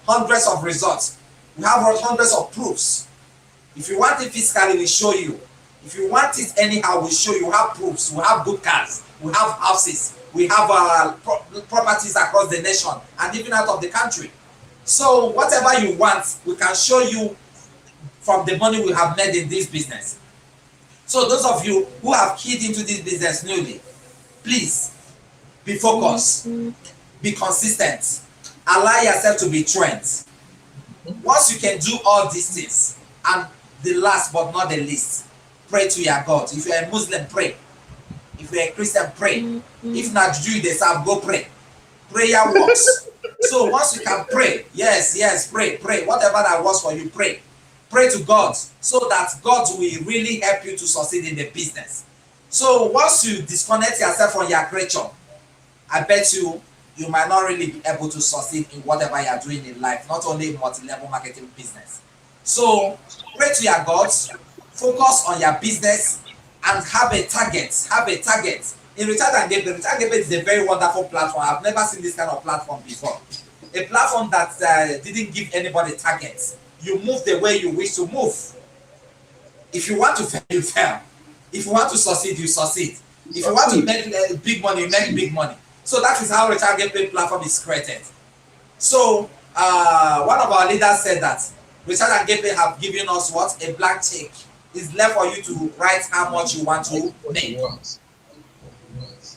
hundreds of results. We have hundreds of proofs. If you want it physically, we show you. If you want it anyhow, we show you. We have proofs. We have good cars. We have houses. We have properties across the nation and even out of the country. So whatever you want, we can show you from the money we have made in this business. So those of you who have keyed into this business newly, please be focused, be consistent, allow yourself to be trained. Once you can do all these things, and the last but not the least, pray to your God. If you're a Muslim, pray. If you're a Christian, pray. If not Jew, they say, go pray. Prayer works. So once you can pray, yes, pray. Whatever that works for you, pray. Pray to God so that God will really help you to succeed in the business. So once you disconnect yourself from your creature, I bet you might not really be able to succeed in whatever you are doing in life, not only multi-level marketing business. So pray to your gods, focus on your business, and have a target. In Richard and Gabriel is a very wonderful platform. I've never seen this kind of platform before. A platform that didn't give anybody targets. You move the way you wish to move. If you want to fail, you fail. If you want to succeed, you succeed. If you want to make big money, you make big money. So that is how Richard Gabriel platform is created. So one of our leaders said that Richard and Gabriel have given us what? A blank check. It's left for you to write how much you want to make.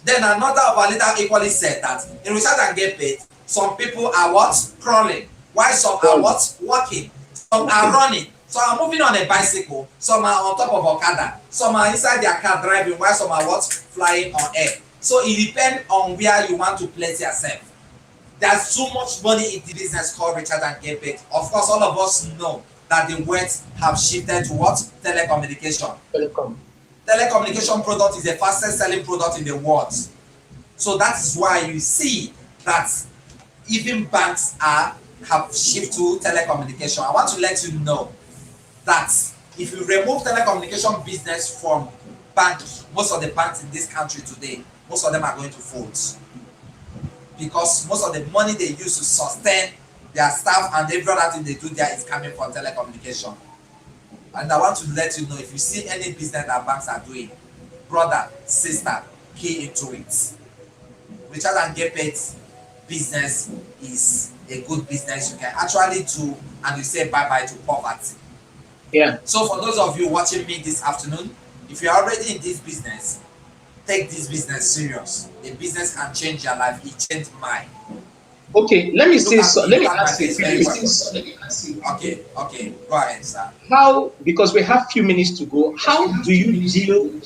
Then another of our leaders equally said that in Richard and Gabriel, some people are what? Crawling. While some are what? Walking. Some are running. Some are moving on a bicycle. Some are on top of Okada. Some are inside their car driving, while some are what? Flying on air. So it depends on where you want to place yourself. There's so much money in the business called Richard and Gabriel. Of course, all of us know that the words have shifted to what? Telecommunication. Telecommunication product is the fastest selling product in the world. So that is why you see that even banks have shifted to telecommunication. I want to let you know that if you remove telecommunication business from banks, most of the banks in this country today, most of them are going to fold. Because most of the money they use to sustain their staff and every other thing they do there is coming from telecommunication. And I want to let you know, if you see any business that banks are doing, brother, sister, key into it. Richard and Gabriel's business is a good business you can actually do, and you say bye-bye to poverty. Yeah. So for those of you watching me this afternoon, if you're already in this business, take this business serious. The business can change your life. It changed mine. Okay, let me say so. Let me ask you. Okay, go ahead, sir. How, because we have few minutes to go, how do you deal with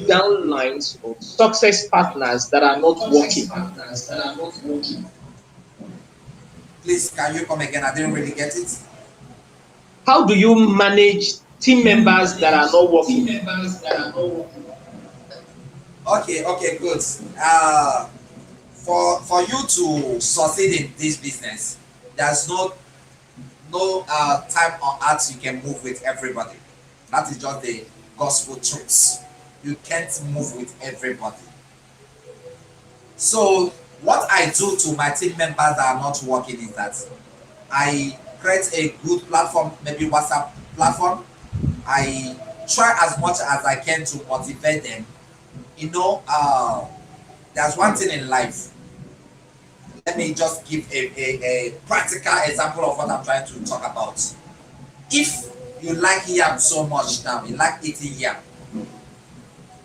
downlines or success partners that are not working? Please, can you come again? I didn't really get it. How do you manage team members that are not working? Okay, good. For you to succeed in this business, there's no time on earth you can move with everybody. That is just the gospel truths. You can't move with everybody. So what I do to my team members that are not working is that I create a good platform, maybe WhatsApp platform. I try as much as I can to motivate them. You know, there's one thing in life. Let me just give a practical example of what I'm trying to talk about. If you like yam so much now, you like eating yam.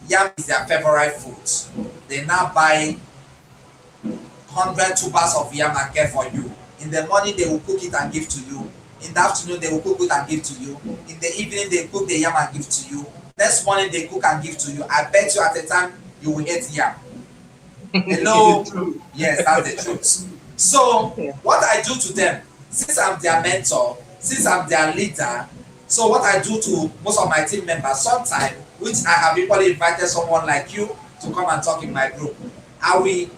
Yam is their favorite food. They now buy 100 tubers of yam and care for you. In the morning, they will cook it and give to you. In the afternoon, they will cook it and give to you. In the evening, they cook the yam and give to you. Next morning, they cook and give to you. I bet you at the time, you will eat yam. Hello? Yes, that's the truth. So, what I do to them, since I'm their mentor, since I'm their leader, so what I do to most of my team members, sometimes, which I have equally invited someone like you to come and talk in my group, I will,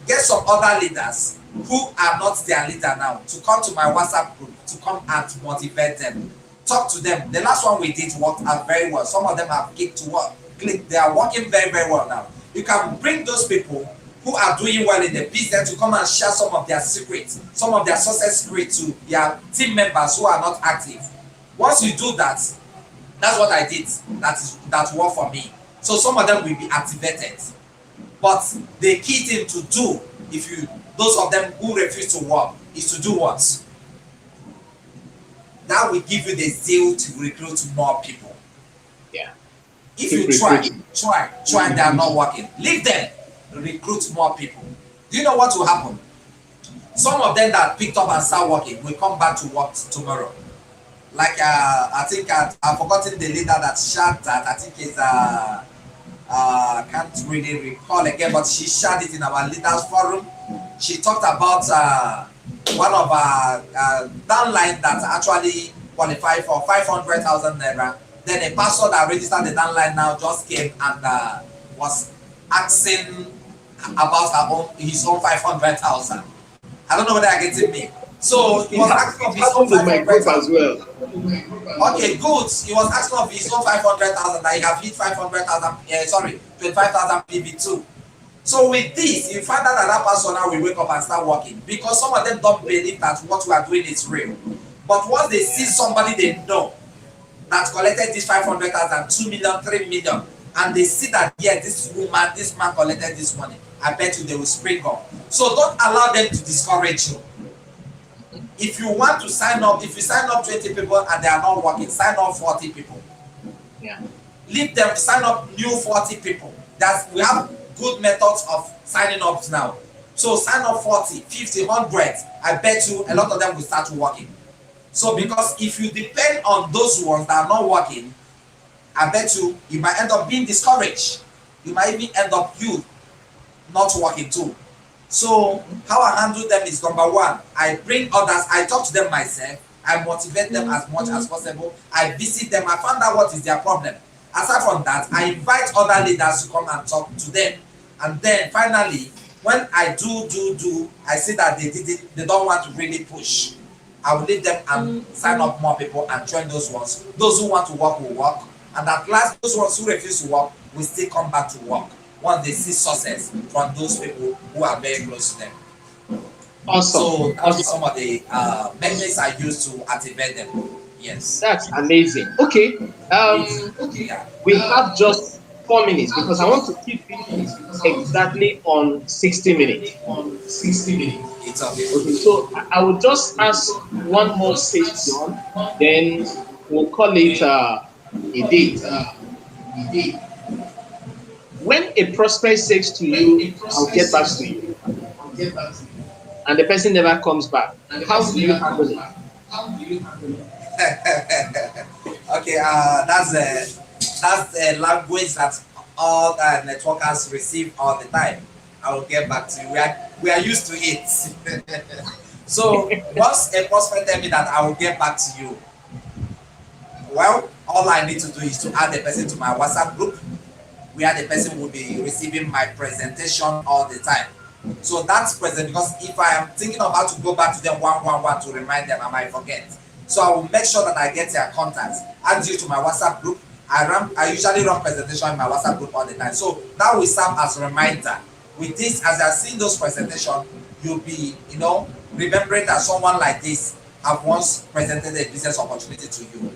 get some other leaders who are not their leader now to come to my WhatsApp group to come and motivate them. Talk to them. The last one we did worked out very well. Some of them have clicked to work. They are working very, very well now. You can bring those people who are doing well in the business to come and share some of their secrets, some of their success secrets to their team members who are not active. Once you do that, that's what I did. That worked for me. So some of them will be activated. But the key thing to do, those of them who refuse to work, is to do what? That will give you the zeal to recruit more people. Yeah. If you try, they are not working. Leave them, recruit more people. Do you know what will happen? Some of them that picked up and start working will come back to work tomorrow. like I think I've forgotten the leader that shared that. I think it's can't really recall again, but she shared it in our leaders forum. She talked about one of our downline that actually qualified for 500,000 naira. Then a pastor that registered the downline now just came and was asking about his own 500,000. I don't know whether you're getting me. So he was asking of his own happened with my group as 500,000. well. Okay, good. He was asking of his own 500,000 that he have hit 500,000, sorry, 25,000 PB2. So with this, you find out that that person now will wake up and start working because some of them don't believe that what we are doing is real. But once they see somebody they know that collected this 500,000, 2 million, 3 million, and they see that, yeah, this woman, this man collected this money, I bet you they will spring up. So don't allow them to discourage you. If you want to sign up, if you sign up 20 people and they are not working, sign up 40 people. Yeah. Leave them, sign up new 40 people. We have good methods of signing up now. So sign up 40, 50, 100. I bet you a lot of them will start working. So because if you depend on those ones that are not working, I bet you might end up being discouraged. You might even end up you not working too. So how I handle them is number one, I bring others, I talk to them myself, I motivate them as much as possible, I visit them, I find out what is their problem. Aside from that, I invite other leaders to come and talk to them. And then finally, when I do, I see that they don't want to really push. I will leave them and sign up more people and join those ones. Those who want to work will work. And at last, those ones who refuse to work will still come back to work once they see success from those people who are very close to them. Awesome. So that's some of the methods I use to activate them. Yes. That's amazing. Okay. We have just 4 minutes because I want to keep it exactly on 60 minutes. It's okay. Okay, so I will just ask one more question, then we'll call it a day. When a prospect says to you, I'll get back to you, and the person never comes back, how do you handle it? Okay, that's a language that all networkers receive all the time. I will get back to you. We are used to it. So once a prospect tell me that I will get back to you, well, all I need to do is to add the person to my WhatsApp group, where the person will be receiving my presentation all the time. So that's present, because if I am thinking of how to go back to them one to remind them, I might forget. So I will make sure that I get their contacts, add you to my WhatsApp group. I usually run presentation in my WhatsApp group all the time. So that will serve as a reminder. With this, as I see those presentations, you'll be, remembering that someone like this have once presented a business opportunity to you.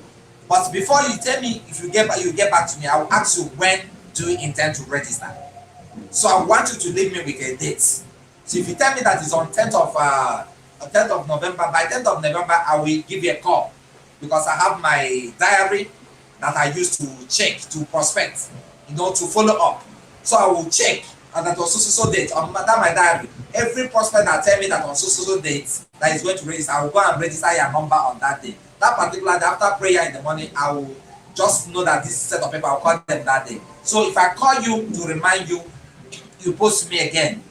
But before you tell me if you get back to me, I will ask you, when do you intend to register? So I want you to leave me with a date. So if you tell me that it's on 10th of November, by 10th of November, I will give you a call, because I have my diary that I use to check, to prospect, to follow up. So I will check, and that on so date, on my diary, every prospect that tell me that on so date that is going to register, I will go and register your number on that day. That particular day, after prayer in the morning, I will just know that this set of people, I'll call them that day. So if I call you to remind you, you post me again.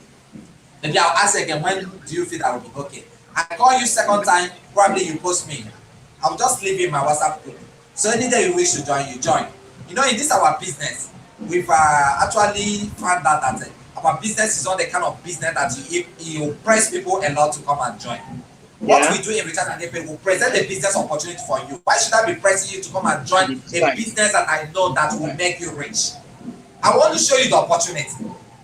Maybe I'll ask again, when do you feel that will be okay? I call you second time, probably you post me. I'll just leave you in my WhatsApp group. So any day you wish to join, you join. In this our business, we've actually found out that our business is not the kind of business that you press people a lot to come and join. What we do in return and we will present a business opportunity for you. Why should I be pressing you to come and join a business that I know that will make you rich? I want to show you the opportunity.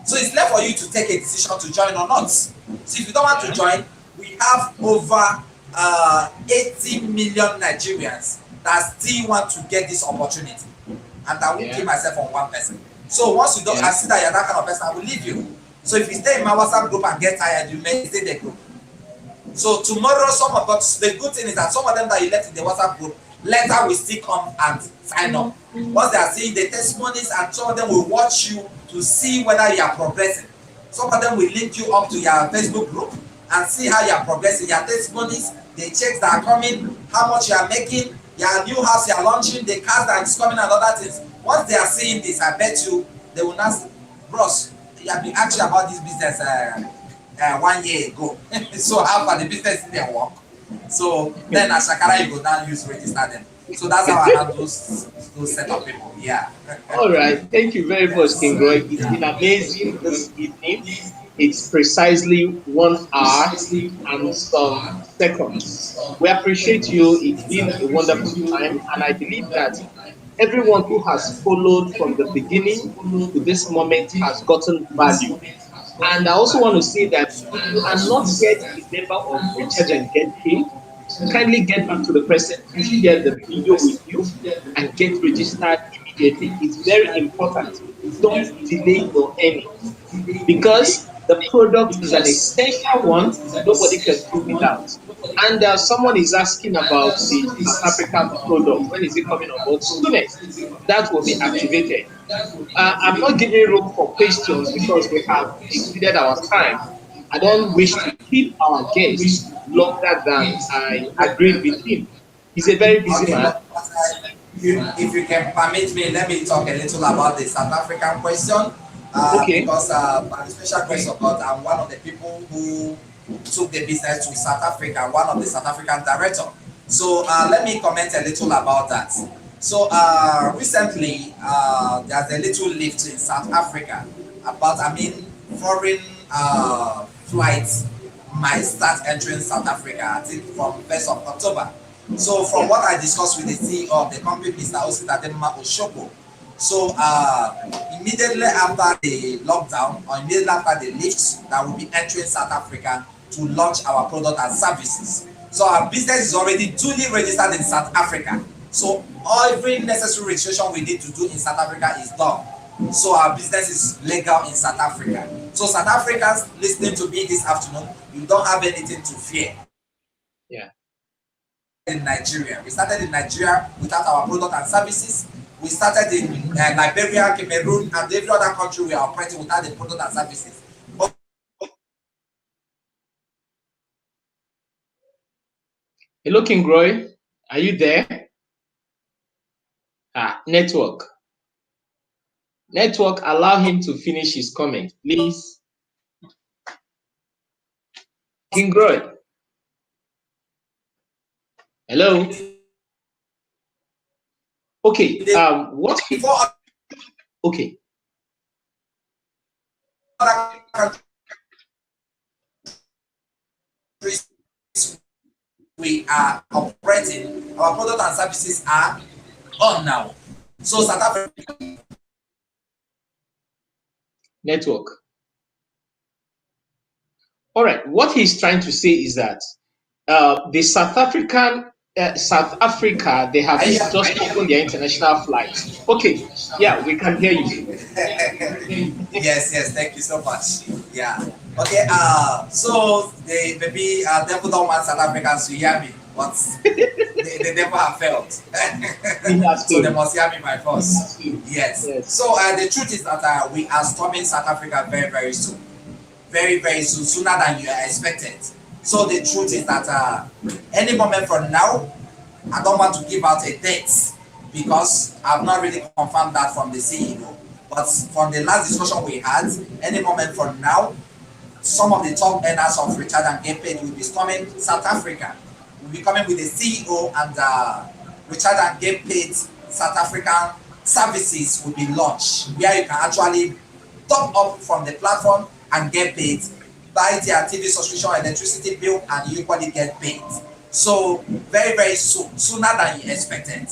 So it's left for you to take a decision to join or not. So if you don't want to join, we have over 80 million Nigerians that still want to get this opportunity. And I will keep myself on one person. So once you don't, I see that you're that kind of person, I will leave you. So if you stay in my WhatsApp group and get tired, you may stay in the group. So tomorrow, the good thing is that some of them that you left in the WhatsApp group, later will still come and sign up. Once they are seeing the testimonies, and some of them will watch you to see whether you are progressing. Some of them will link you up to your Facebook group and see how you are progressing, your testimonies, the checks that are coming, how much you are making, your new house you are launching, the cars that is coming and other things. Once they are seeing this, I bet you they will not say, bros, you have been asking about this business 1 year ago. So how far the business didn't work? So then as Shakara, you go now use register them. So that's how I have those set of people. Yeah. All right. Thank you very much, King Yes. Roy. It's Yeah. been amazing this evening. It's precisely 1 hour and some seconds. We appreciate you. It's been a wonderful time. And I believe that everyone who has followed from the beginning to this moment has gotten value. And I also want to say that if you are not yet a member of Recharge and Get Paid, kindly get back to the person who shared the video with you and get registered immediately. It's very important. Don't delay your earnings because the product is an essential one. Nobody can do without. And someone is asking about the South African product. When is it coming on board? Soonest that will be activated. I'm not giving room for questions because we have exceeded our time. I don't wish to keep our guest longer than I agreed with him. He's a very busy Okay, man. but if you can permit me, let me talk a little about the South African question. Okay. Because by the special grace of God, I'm one of the people who took the business to South Africa, one of the South African director. So let me comment a little about that. So recently, there's a little lift in South Africa about, I mean, foreign flights might start entering South Africa, I think from 1st of October. So from Yeah. what I discussed with the CEO of the company, Mr. Ositadema Oshoko, so immediately after the lockdown or immediately after the lift, that will be entering South Africa to launch our product and services. So our business is already duly registered in South Africa. So every necessary registration we need to do in South Africa is done. So our business is legal in South Africa. So South Africans listening to me this afternoon, you don't have anything to fear. Yeah. In Nigeria. We started in Nigeria without our product and services. We started in Liberia, Cameroon, and every other country we are operating without the product and services. But Hello, King Roy. Are you there? Network. Network, allow him to finish his comment, please. King Roy. Hello. Okay. What? before Okay. other countries we are operating, our product and services are on now. So South Africa. Network. All right. What he's trying to say is that the South Africa, they have just opened their international flights. Okay. Yeah, we can hear you. Yes, thank you so much. Yeah. Okay, so they maybe devil don't want South Africans to hear me, but they never have failed. He has So they to. must hear me by force. Yes. Yes. So the truth is that we are storming South Africa very, very soon. Very, very soon, sooner than you are expected. So the truth is that any moment from now, I don't want to give out a date because I've not really confirmed that from the CEO. But from the last discussion we had, any moment from now, some of the top earners of Richard and Get Paid will be storming South Africa. We'll be coming with the CEO and Richard and Get Paid South African services will be launched, where you can actually top up from the platform and get paid, buy their TV subscription, electricity bill, and you equally get paid. So very, very soon, sooner than you expected.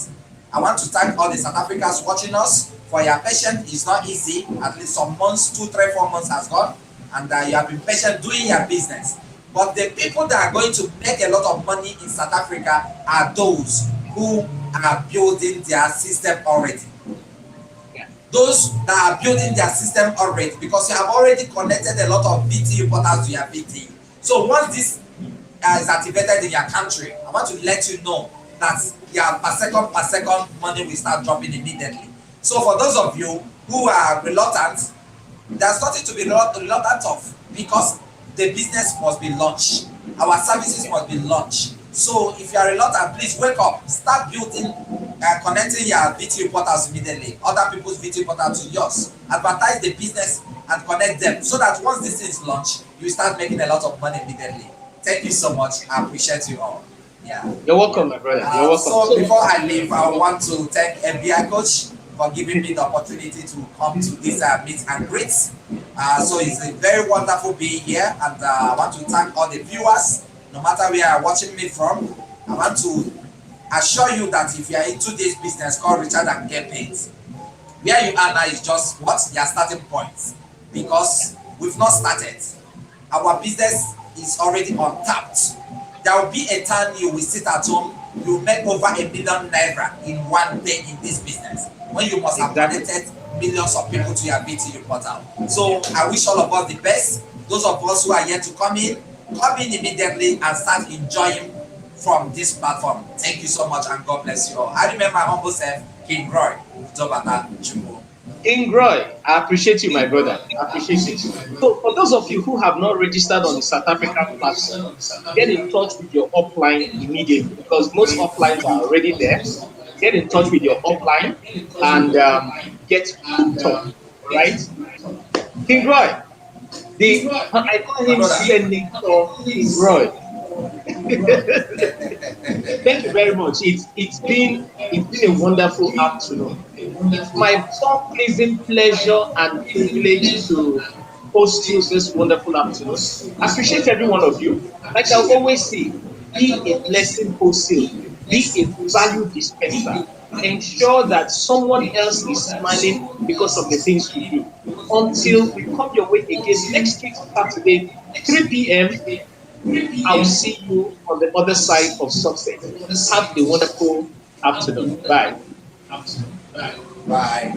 I want to thank all the South Africans watching us for your patience. It's not easy. At least some months, 2, 3, 4 months has gone, and you have been patient doing your business. But the people that are going to make a lot of money in South Africa are those who are building their system already. Those that are building their system already, because you have already connected a lot of BT portals to your BT. So once this is activated in your country, I want to let you know that your per second money will start dropping immediately. So for those of you who are reluctant, there's nothing to be reluctant of, because the business must be launched. Our services must be launched. So if you are a lotter, please wake up, start building and connecting your VT reporters immediately, other people's VT reporters to yours. Advertise the business and connect them so that once this thing is launched, you start making a lot of money immediately. Thank you so much. I appreciate you all. Yeah. You're welcome, my brother. You're welcome. So So, before I leave, I want to thank FBI Coach for giving me the opportunity to come to this meet and greet. So it's a very wonderful being here, and I want to thank all the viewers, no matter where you are watching me from. I want to assure you that if you are into this business called Richard and Get Paid, where you are now is just what your starting point, because we've not started. Our business is already untapped. There will be a time you will sit at home, you will make over ₦1 million in one day in this business, when you must have exactly. connected millions of people to your BTU portal. So I wish all of us the best. Those of us who are yet to come in immediately and start enjoying from this platform. Thank you so much, and God bless you all. I remember my humble self, King Roy Jobata Jumbo. Ingroy, I appreciate you, my brother. I appreciate it. So, for those of you who have not registered on the South African platform, get in touch with your upline immediately, because most uplines are already there. Get in touch with your upline and get hooked up. All right, King Roy. I call My him brother. Senator King Roy. Thank you very much. It's been a wonderful afternoon. It's my so pleasing pleasure and privilege to host you this wonderful afternoon. I appreciate every one of you. Like I always say, be a blessing wholesale, be a value dispenser. Ensure that someone else is smiling because of the things you do. Until we come your way again next week, Saturday, 3 p.m., I will see you on the other side of success. Have a wonderful afternoon. Bye. Bye.